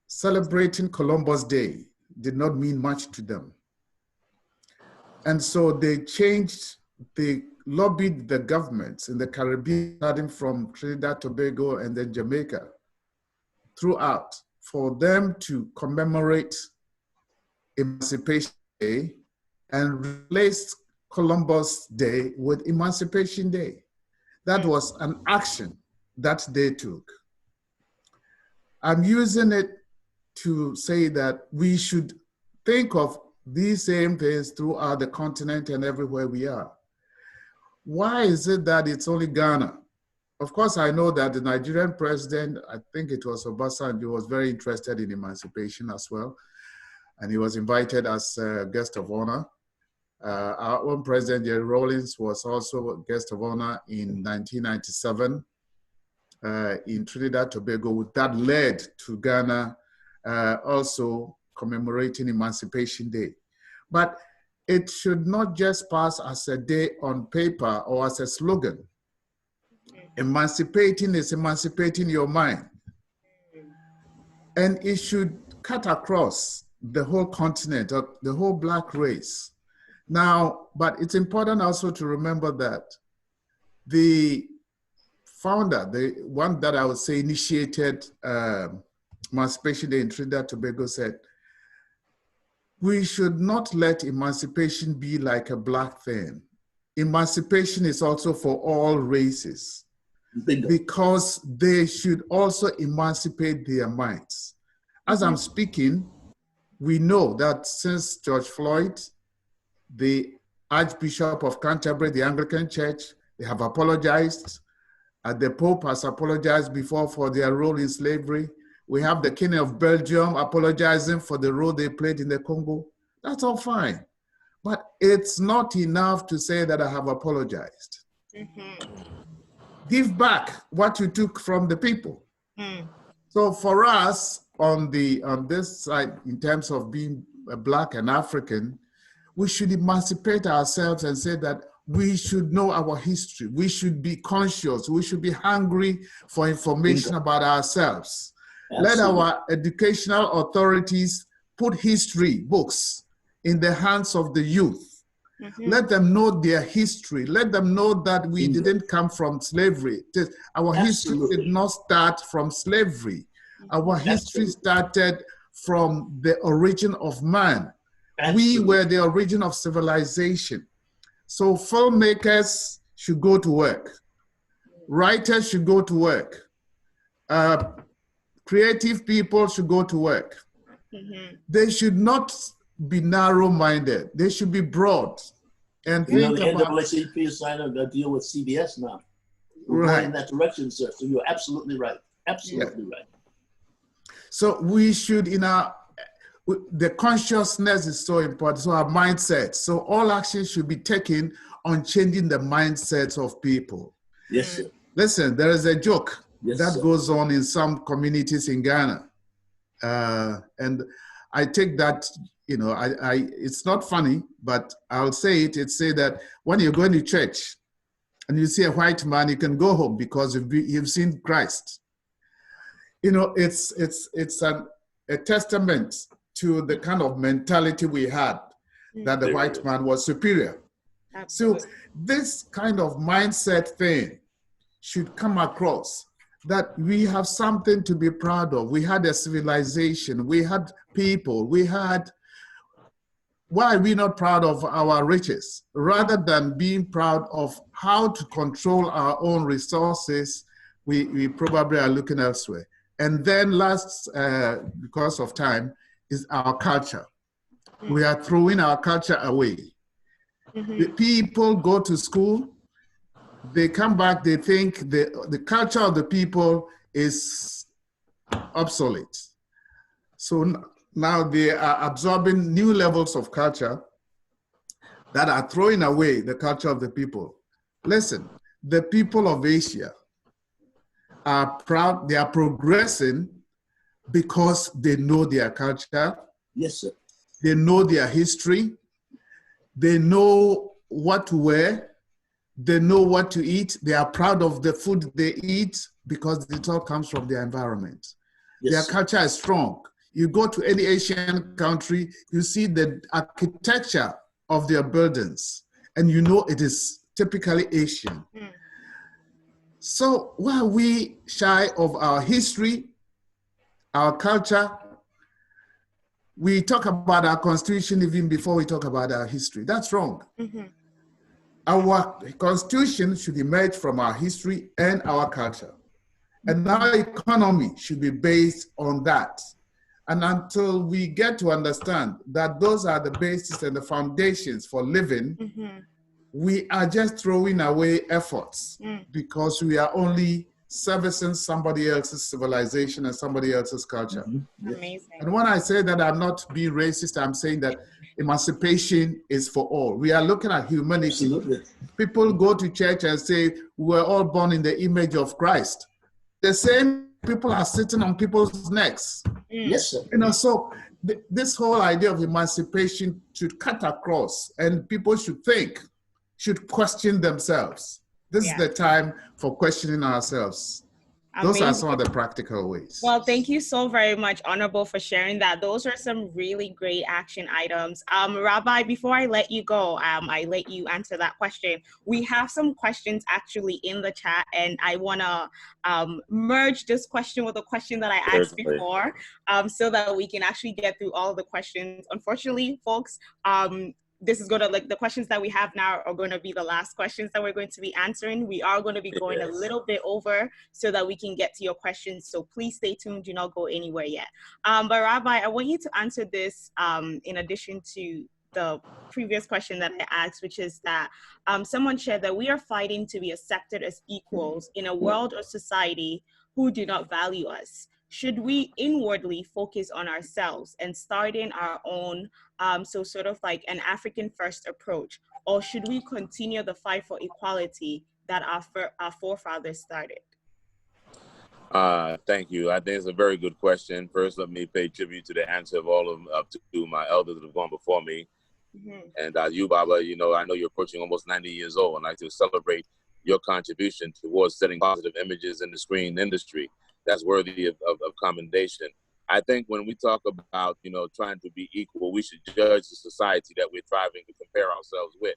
celebrating Columbus Day did not mean much to them. And so they lobbied the governments in the Caribbean, starting from Trinidad, Tobago, and then Jamaica, throughout, for them to commemorate Emancipation Day and replace Columbus Day with Emancipation Day. That was an action that they took. I'm using it to say that we should think of these same things throughout the continent and everywhere we are. Why is it that it's only Ghana? Of course, I know that the Nigerian president, I think it was Obasanjo, was very interested in emancipation as well. And he was invited as a guest of honor. Our own president, Jerry Rawlings, was also a guest of honor in 1997 in Trinidad, Tobago. That led to Ghana also commemorating Emancipation Day. But it should not just pass as a day on paper or as a slogan. Emancipating is emancipating your mind. And it should cut across the whole continent, the whole Black race. Now, but it's important also to remember that the founder, the one that I would say initiated Emancipation Day in Trinidad Tobago, said, we should not let emancipation be like a Black thing. Emancipation is also for all races, because they should also emancipate their minds. As I'm speaking, we know that since George Floyd, the Archbishop of Canterbury, the Anglican Church, they have apologized. The Pope has apologized before for their role in slavery. We have the King of Belgium apologizing for the role they played in the Congo. That's all fine. But it's not enough to say that I have apologized. Give back what you took from the people. So for us on this side, in terms of being Black and African, we should emancipate ourselves and say that we should know our history. We should be conscious. We should be hungry for information about ourselves. Absolutely. Let our educational authorities put history books in the hands of the youth. Let them know their history. Let them know that we didn't come from slavery. Our history did not start from slavery. Our history started from the origin of man. We were the origin of civilization. So filmmakers should go to work. Writers should go to work. Creative people should go to work. They should not be narrow-minded. They should be broad. And think the NAACP is signing a deal with CBS now. We're going in that direction, sir. So you're absolutely right. Absolutely right. So we should, the consciousness is so important. So our mindset. So all action should be taken on changing the mindsets of people. Yes, sir. Listen, there is a joke that goes on in some communities in Ghana. And I take that, it's not funny, but I'll say it. It's say that when you're going to church and you see a white man, you can go home because you've seen Christ. It's a testament to the kind of mentality we had, that the white man was superior. Absolutely. So this kind of mindset thing should come across, that we have something to be proud of. We had a civilization, we had people, we had why are we not proud of our riches? Rather than being proud of how to control our own resources, we probably are looking elsewhere. And then last, because of time, is our culture. We are throwing our culture away. The people go to school, they come back, they think the culture of the people is obsolete. So now they are absorbing new levels of culture that are throwing away the culture of the people. Listen, the people of Asia are proud, they are progressing because they know their culture. Yes, sir. They know their history. They know what to wear. They know what to eat. They are proud of the food they eat because it all comes from their environment. Yes, their sir. culture is strong. You go to any Asian country, you see the architecture of their buildings, and you know it is typically Asian. So why are we shy of our history, our culture? We talk about our constitution even before we talk about our history. That's wrong. Our constitution should emerge from our history and our culture. And our economy should be based on that. And until we get to understand that those are the basis and the foundations for living, we are just throwing away efforts because we are only servicing somebody else's civilization and somebody else's culture. Amazing. And when I say that, I'm not being racist, I'm saying that emancipation is for all. We are looking at humanity. Absolutely. People go to church and say, we're all born in the image of Christ. The same people are sitting on people's necks. Yes, sir. You know, so this whole idea of emancipation should cut across, and people should think, should question themselves. This is the time for questioning ourselves. Those are some of the practical ways. Well, thank you so very much, Honorable, for sharing that. Those are some really great action items. Rabbi, before I let you go, I let you answer that question. We have some questions actually in the chat, and I want to merge this question with a question that I asked before, so that we can actually get through all of the questions. Unfortunately, folks, this is going to, like, the questions that we have now are going to be the last questions that we're going to be answering. We are going to be going a little bit over so that we can get to your questions. So please stay tuned. Do not go anywhere yet. But Rabbi, I want you to answer this in addition to the previous question that I asked, which is that someone shared that we are fighting to be accepted as equals in a world or society who do not value us. Should we inwardly focus on ourselves and start in our own, so sort of like an African first approach, or should we continue the fight for equality that our forefathers started? Thank you. I think it's a very good question. First, let me pay tribute to the answer of all of them, up to my elders that have gone before me. And you, Baba, you know, I know you're approaching almost 90 years old, and I'd like to celebrate your contribution towards setting positive images in the screen industry. That's worthy of commendation. I think when we talk about, you know, trying to be equal, we should judge the society that we're striving to compare ourselves with.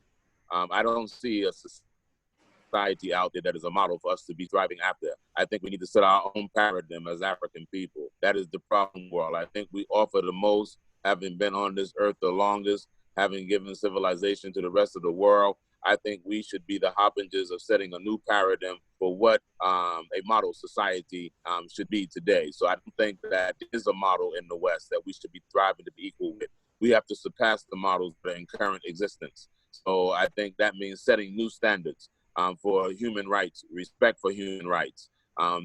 I don't see a society out there that is a model for us to be striving after. I think we need to set our own paradigm as African people. That is the problem world. I think we offer the most, having been on this earth the longest, having given civilization to the rest of the world. I think we should be the harbingers of setting a new paradigm for what a model society should be today. So I don't think that is a model in the West that we should be striving to be equal with. We have to surpass the models that are in current existence. So I think that means setting new standards for human rights, respect for human rights.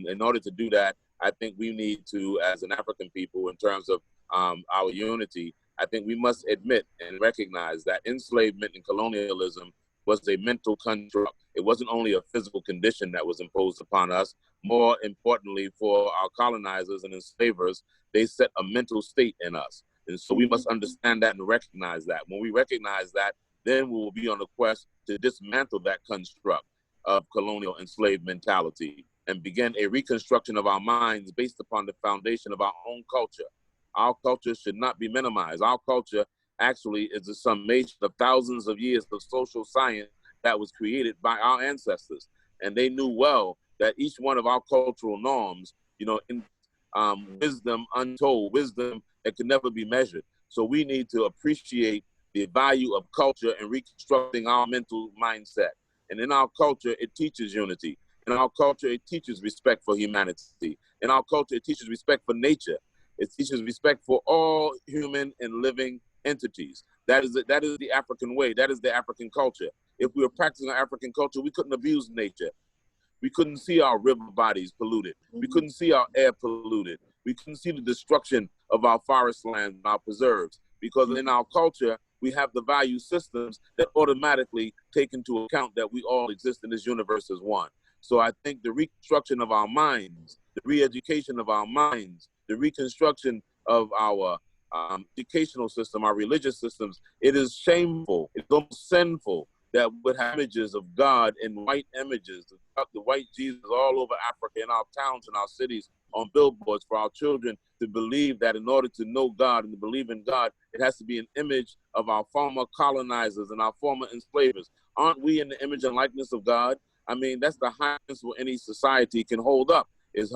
In order to do that, I think we need to, as an African people, in terms of our unity, I think we must admit and recognize that enslavement and colonialism was a mental construct. It wasn't only a physical condition that was imposed upon us. More importantly, for our colonizers and enslavers, they set a mental state in us. And so we must understand that and recognize that. When we recognize that, then we will be on a quest to dismantle that construct of colonial enslaved mentality and begin a reconstruction of our minds based upon the foundation of our own culture. Our culture should not be minimized. Our culture actually is a summation of thousands of years of social science that was created by our ancestors. And they knew well that each one of our cultural norms, you know, in wisdom untold, wisdom that could never be measured. So we need to appreciate the value of culture and reconstructing our mental mindset. And in our culture, it teaches unity. In our culture, it teaches respect for humanity. In our culture, it teaches respect for nature. It teaches respect for all human and living entities. That is the African way. That is the African culture. If we were practicing our African culture, we couldn't abuse nature. We couldn't see our river bodies polluted. We couldn't see our air polluted. We couldn't see the destruction of our forest lands and our preserves. Because in our culture, we have the value systems that automatically take into account that we all exist in this universe as one. So I think the reconstruction of our minds, the re-education of our minds, the reconstruction of our educational system, our religious systems, it is shameful, it's almost sinful that we would have images of God in white images, the white Jesus all over Africa, in our towns and our cities, on billboards for our children to believe that in order to know God and to believe in God, it has to be an image of our former colonizers and our former enslavers. Aren't we in the image and likeness of God? I mean, that's the highest what any society can hold up, is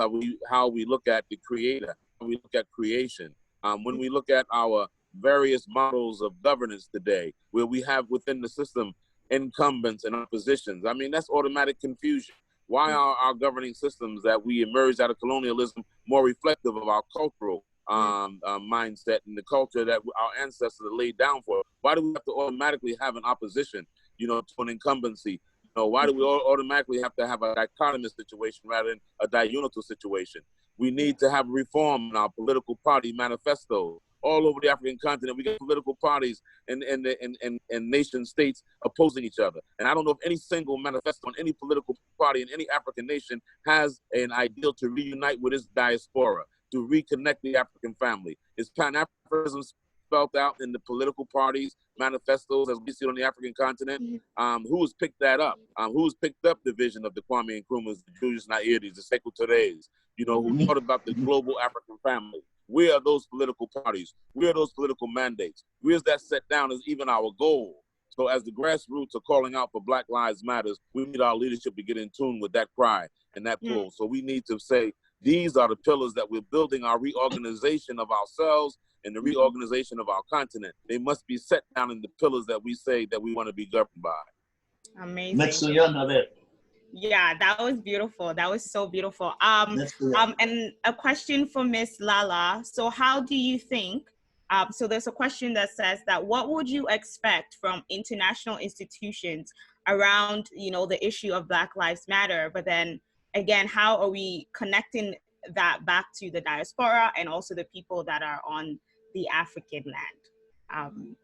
how we look at the Creator, how we look at creation. When we look at our various models of governance today, where we have within the system incumbents and oppositions, I mean, that's automatic confusion. Why are our governing systems that we emerged out of colonialism more reflective of our cultural mindset and the culture that our ancestors laid down for? Why do we have to automatically have an opposition, to an incumbency? Why do we automatically have to have a dichotomous situation rather than a diunital situation? We need to have reform in our political party manifestos. All over the African continent, we got political parties and nation states opposing each other. And I don't know if any single manifesto on any political party in any African nation has an ideal to reunite with its diaspora, to reconnect the African family. Is Pan-Africanism spelled out in the political parties manifestos as we see on the African continent? Who has picked that up? Who's picked up the vision of the Kwame Nkrumahs, the Julius Nyerere, the Sekou Touré's, who thought about the global African family? Where are those political parties? Where are those political mandates? Where is that set down as even our goal? So as the grassroots are calling out for Black Lives Matters, we need our leadership to get in tune with that cry and that pull. So we need to say, these are the pillars that we're building our reorganization of ourselves and the reorganization of our continent. They must be set down in the pillars that we say that we want to be governed by. Amazing. Yeah, that was beautiful. That was so beautiful. And a question for Miss LaLa. So how do you think, so there's a question that says that what would you expect from international institutions around, the issue of Black Lives Matter? But then again, how are we connecting that back to the diaspora and also the people that are on the African land?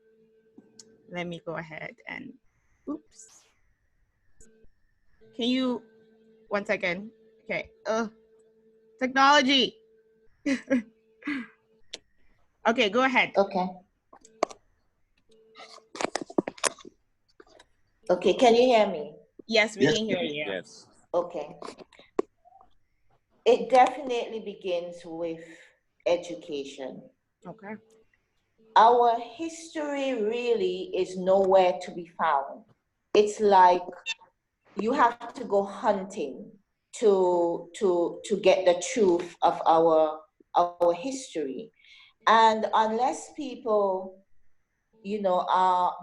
Let me go ahead and, oops. Can you, once again, okay, technology. Okay, go ahead. Okay, can you hear me? Yes, we can hear you. Yes. Okay. It definitely begins with education. Okay. Our history really is nowhere to be found. It's like you have to go hunting to get the truth of our history. And unless people,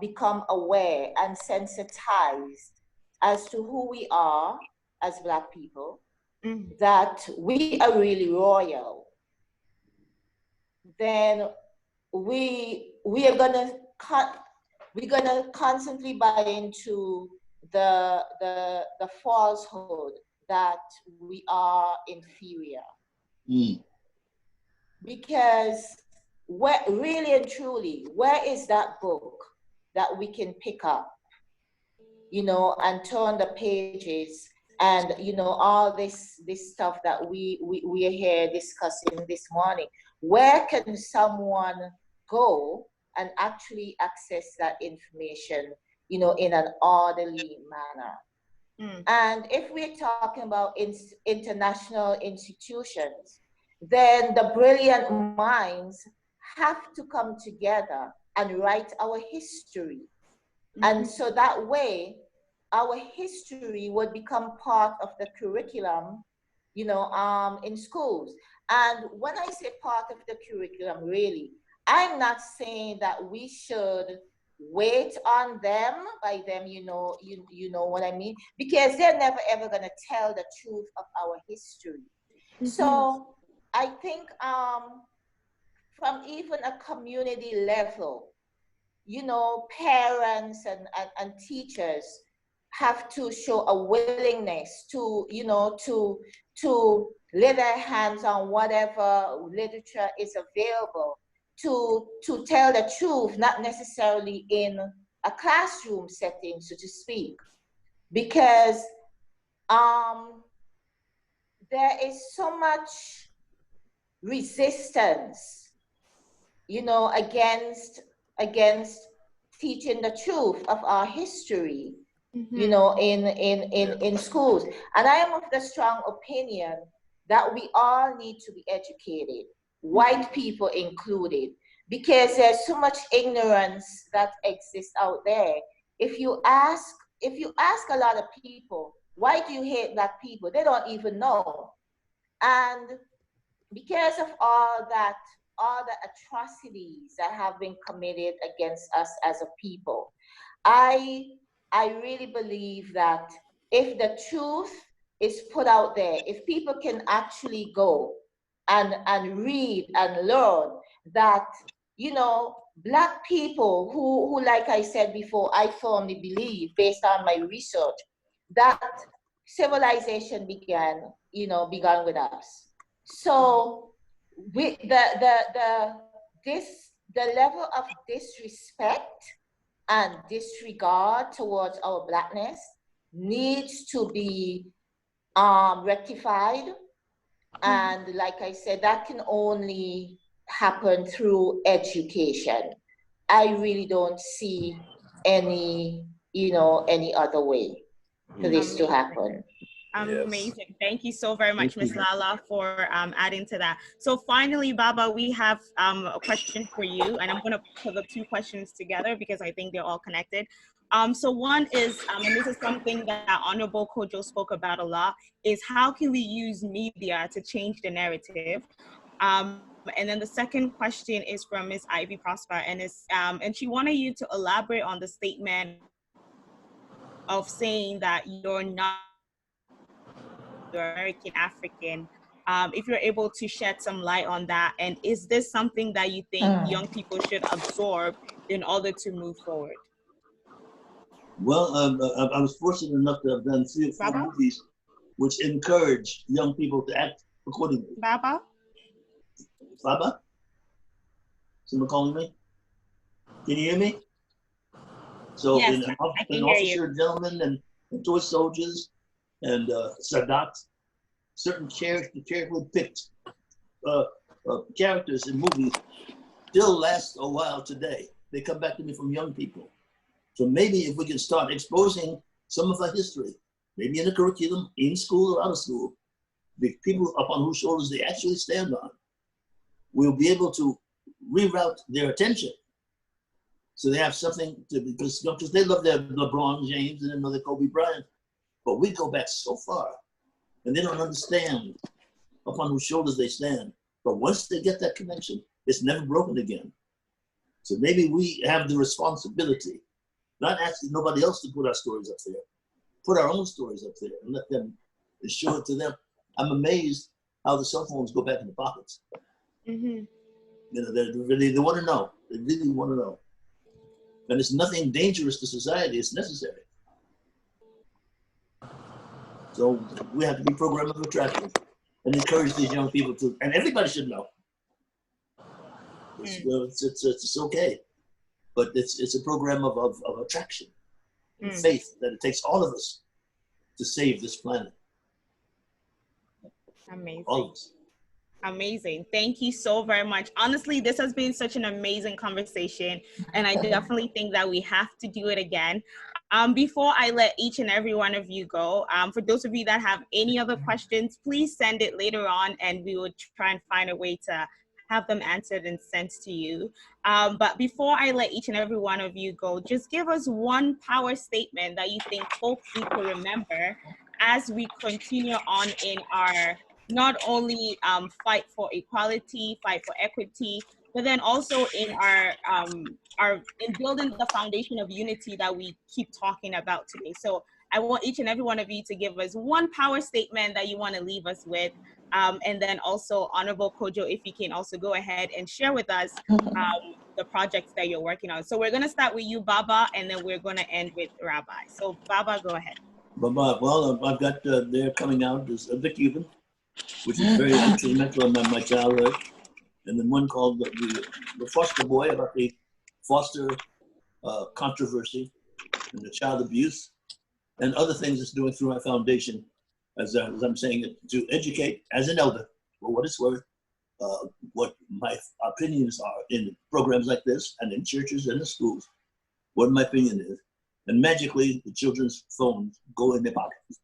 become aware and sensitized as to who we are as Black people, that we are really royal, then we're gonna constantly buy into the falsehood that we are inferior. Because really and truly, where is that book that we can pick up, and turn the pages and, all this stuff that we are here discussing this morning? Where can someone go and actually access that information, in an orderly manner? And if we're talking about international institutions, then the brilliant minds have to come together and write our history. And so that way, our history would become part of the curriculum, in schools. And when I say part of the curriculum, really, I'm not saying that we should weight on them. By them, you know what I mean, because they're never ever gonna tell the truth of our history. So I think from even a community level, you know, parents and teachers have to show a willingness to, you know, to lay their hands on whatever literature is available to tell the truth, not necessarily in a classroom setting, so to speak, because there is so much resistance, you know, against teaching the truth of our history, you know, in schools. And I am of the strong opinion that we all need to be educated, white people included, because there's so much ignorance that exists out there. If you ask a lot of people, why do you hate Black people? They don't even know. And because of all the atrocities that have been committed against us as a people, I really believe that if the truth is put out there, if people can actually go and read and learn that, you know, Black people who, like I said before, I firmly believe, based on my research, that civilization began with us. So with the level of disrespect and disregard towards our Blackness needs to be rectified. And like I said, that can only happen through education. I really don't see any other way for this to happen. Amazing. Thank you so very much, Ms. LaLa, for adding to that. So finally, Baba, we have a question for you, and I'm going to put the two questions together because I think they're all connected. So one is, and this is something that Honorable Kojo spoke about a lot, is how can we use media to change the narrative? And then the second question is from Ms. Ivy Prosper, and she wanted you to elaborate on the statement of saying that you're not American African. If you're able to shed some light on that, and is this something that you think young people should absorb in order to move forward? Well, I was fortunate enough to have done 3 or 4 movies which encourage young people to act accordingly. Baba? Someone calling me? Can you hear me? So yes, in Officer, Gentlemen, and Toy Soldiers, and Sadat, certain carefully picked characters in movies still last a while today. They come back to me from young people. So maybe if we can start exposing some of our history, maybe in the curriculum, in school or out of school, the people upon whose shoulders they actually stand on, we'll be able to reroute their attention. So they have something to, because they love their LeBron James and they know their Kobe Bryant, but we go back so far and they don't understand upon whose shoulders they stand. But once they get that connection, it's never broken again. So maybe we have the responsibility, not asking nobody else to put our stories up there, put our own stories up there and let them and show it to them. I'm amazed how the cell phones go back in the pockets. You know, they want to know. They really want to know. And it's nothing dangerous to society. It's necessary. So we have to be program of attraction and encourage these young people to, and everybody should know. It's okay, but it's a program of attraction and faith that it takes all of us to save this planet. Amazing. All of us. Amazing. Thank you so very much. Honestly, this has been such an amazing conversation, and I definitely think that we have to do it again. Before I let each and every one of you go, for those of you that have any other questions, please send it later on, and we will try and find a way to have them answered and sent to you. But before I let each and every one of you go, just give us one power statement that you think folks need to remember as we continue on in our not only fight for equality, fight for equity, but then also in in building the foundation of unity that we keep talking about today. So I want each and every one of you to give us one power statement that you want to leave us with. And then also, Honorable Kojo, if you can also go ahead and share with us the projects that you're working on. So we're going to start with you, Baba, and then we're going to end with Rabbi. So Baba, go ahead. Baba, well, I've got there coming out is The Cuban, which is very instrumental in my childhood. And then one called the Foster Boy, about the foster controversy and the child abuse and other things it's doing through my foundation, as I'm saying it, to educate as an elder, for what it's worth, what my opinions are in programs like this and in churches and in schools, what my opinion is. And magically, the children's phones go in their pockets.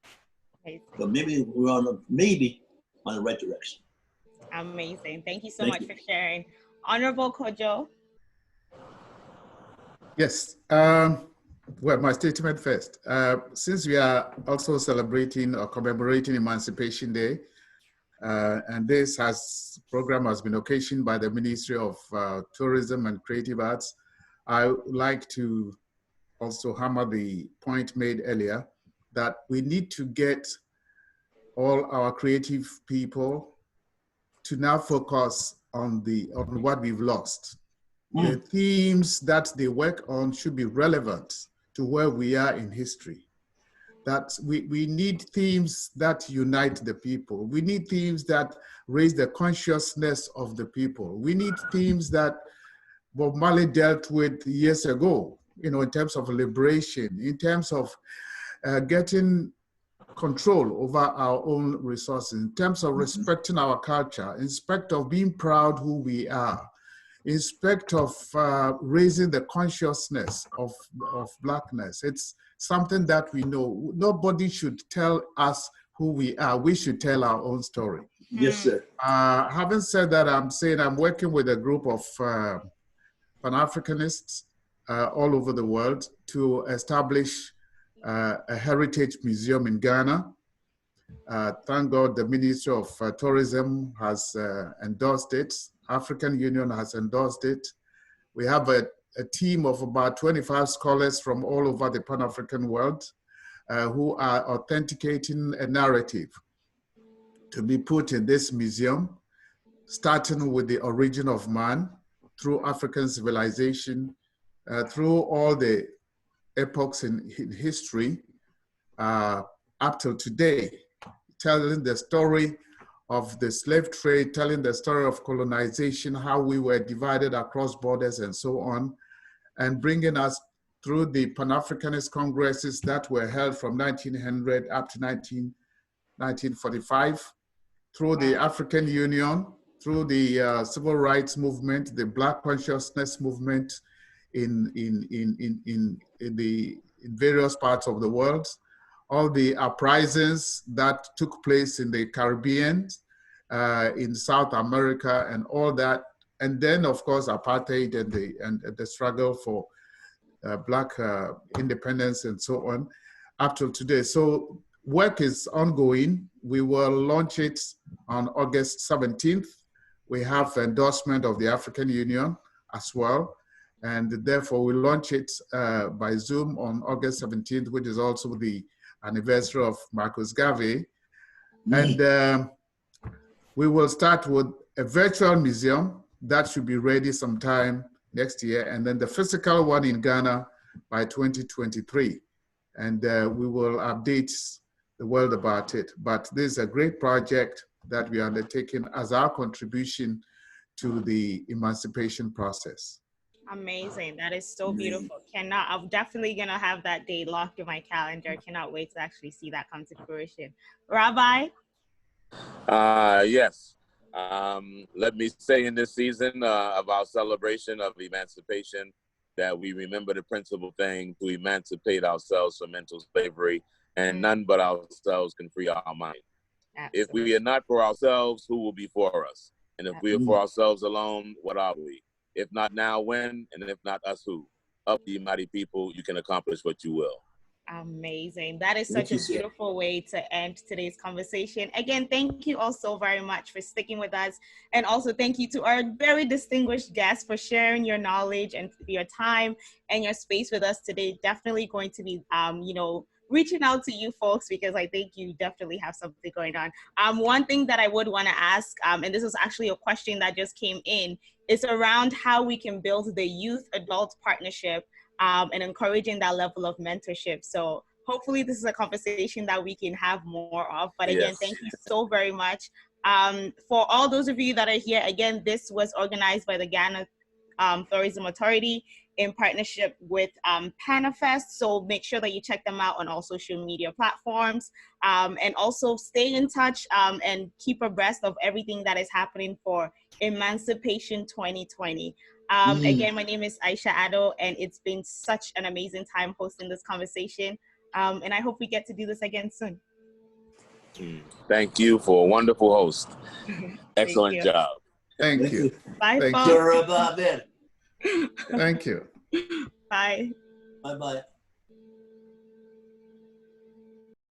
So maybe we're on the right direction. Amazing. Thank you so much for sharing. Honorable Kojo. Yes. Well, my statement first. Since we are also celebrating or commemorating Emancipation Day, and this program has been occasioned by the Ministry of Tourism and Creative Arts, I would like to also hammer the point made earlier that we need to get all our creative people to now focus on what we've lost. The themes that they work on should be relevant to where we are in history. That we need themes that unite the people. We need themes that raise the consciousness of the people. We need themes that Bob Marley dealt with years ago, in terms of liberation, in terms of getting control over our own resources, in terms of respecting our culture, in respect of being proud who we are, in respect of raising the consciousness of Blackness. It's something that we know. Nobody should tell us who we are. We should tell our own story. Yes, sir. Having said that, I'm working with a group of Pan-Africanists all over the world to establish a heritage museum in Ghana. Thank God the Ministry of Tourism has endorsed it. African Union has endorsed it. We have a team of about 25 scholars from all over the Pan-African world who are authenticating a narrative to be put in this museum, starting with the origin of man, through African civilization, through all the epochs in history, up till today, telling the story of the slave trade, telling the story of colonization, how we were divided across borders and so on, and bringing us through the Pan-Africanist congresses that were held from 1900 up to 1945, through the African Union, through the civil rights movement, the Black consciousness movement in various parts of the world, all the uprisings that took place in the Caribbean, in South America, and all that, and then of course apartheid and the struggle for Black independence and so on, up till today. So work is ongoing. We will launch it on August 17th. We have endorsement of the African Union as well, and therefore we launch it by Zoom on August 17th, which is also the anniversary of Marcus Garvey. And we will start with a virtual museum that should be ready sometime next year, and then the physical one in Ghana by 2023. And we will update the world about it. But this is a great project that we are undertaking as our contribution to the emancipation process. Amazing. That is so beautiful. I'm definitely going to have that day locked in my calendar. Cannot wait to actually see that come to fruition. Rabbi? Yes. Let me say in this season of our celebration of emancipation that we remember the principal thing: to emancipate ourselves from mental slavery, and none but ourselves can free our mind. Absolutely. If we are not for ourselves, who will be for us? And if we are for ourselves alone, what are we? If not now, when? And if not us, who? Up, ye mighty people, you can accomplish what you will. Amazing. That is Thank such a you, sir. beautiful way to end today's conversation. Again, thank you all so very much for sticking with us. And also thank you to our very distinguished guests for sharing your knowledge and your time and your space with us today. Definitely going to be, reaching out to you folks because I think you definitely have something going on. One thing that I would want to ask, and this is actually a question that just came in, is around how we can build the youth-adult partnership and encouraging that level of mentorship. So hopefully this is a conversation that we can have more of. But again, Yes. thank you so very much. For all those of you that are here, again, this was organized by the Ghana Tourism Authority in partnership with Pan-Africanist. So make sure that you check them out on all social media platforms, and also stay in touch and keep abreast of everything that is happening for Emancipation 2020. Again, my name is Aisha Addo, and it's been such an amazing time hosting this conversation. And I hope we get to do this again soon. Thank you for a wonderful host. Excellent you. job. Thank you. Bye, Thank folks. you. Thank you. Bye. Bye-bye.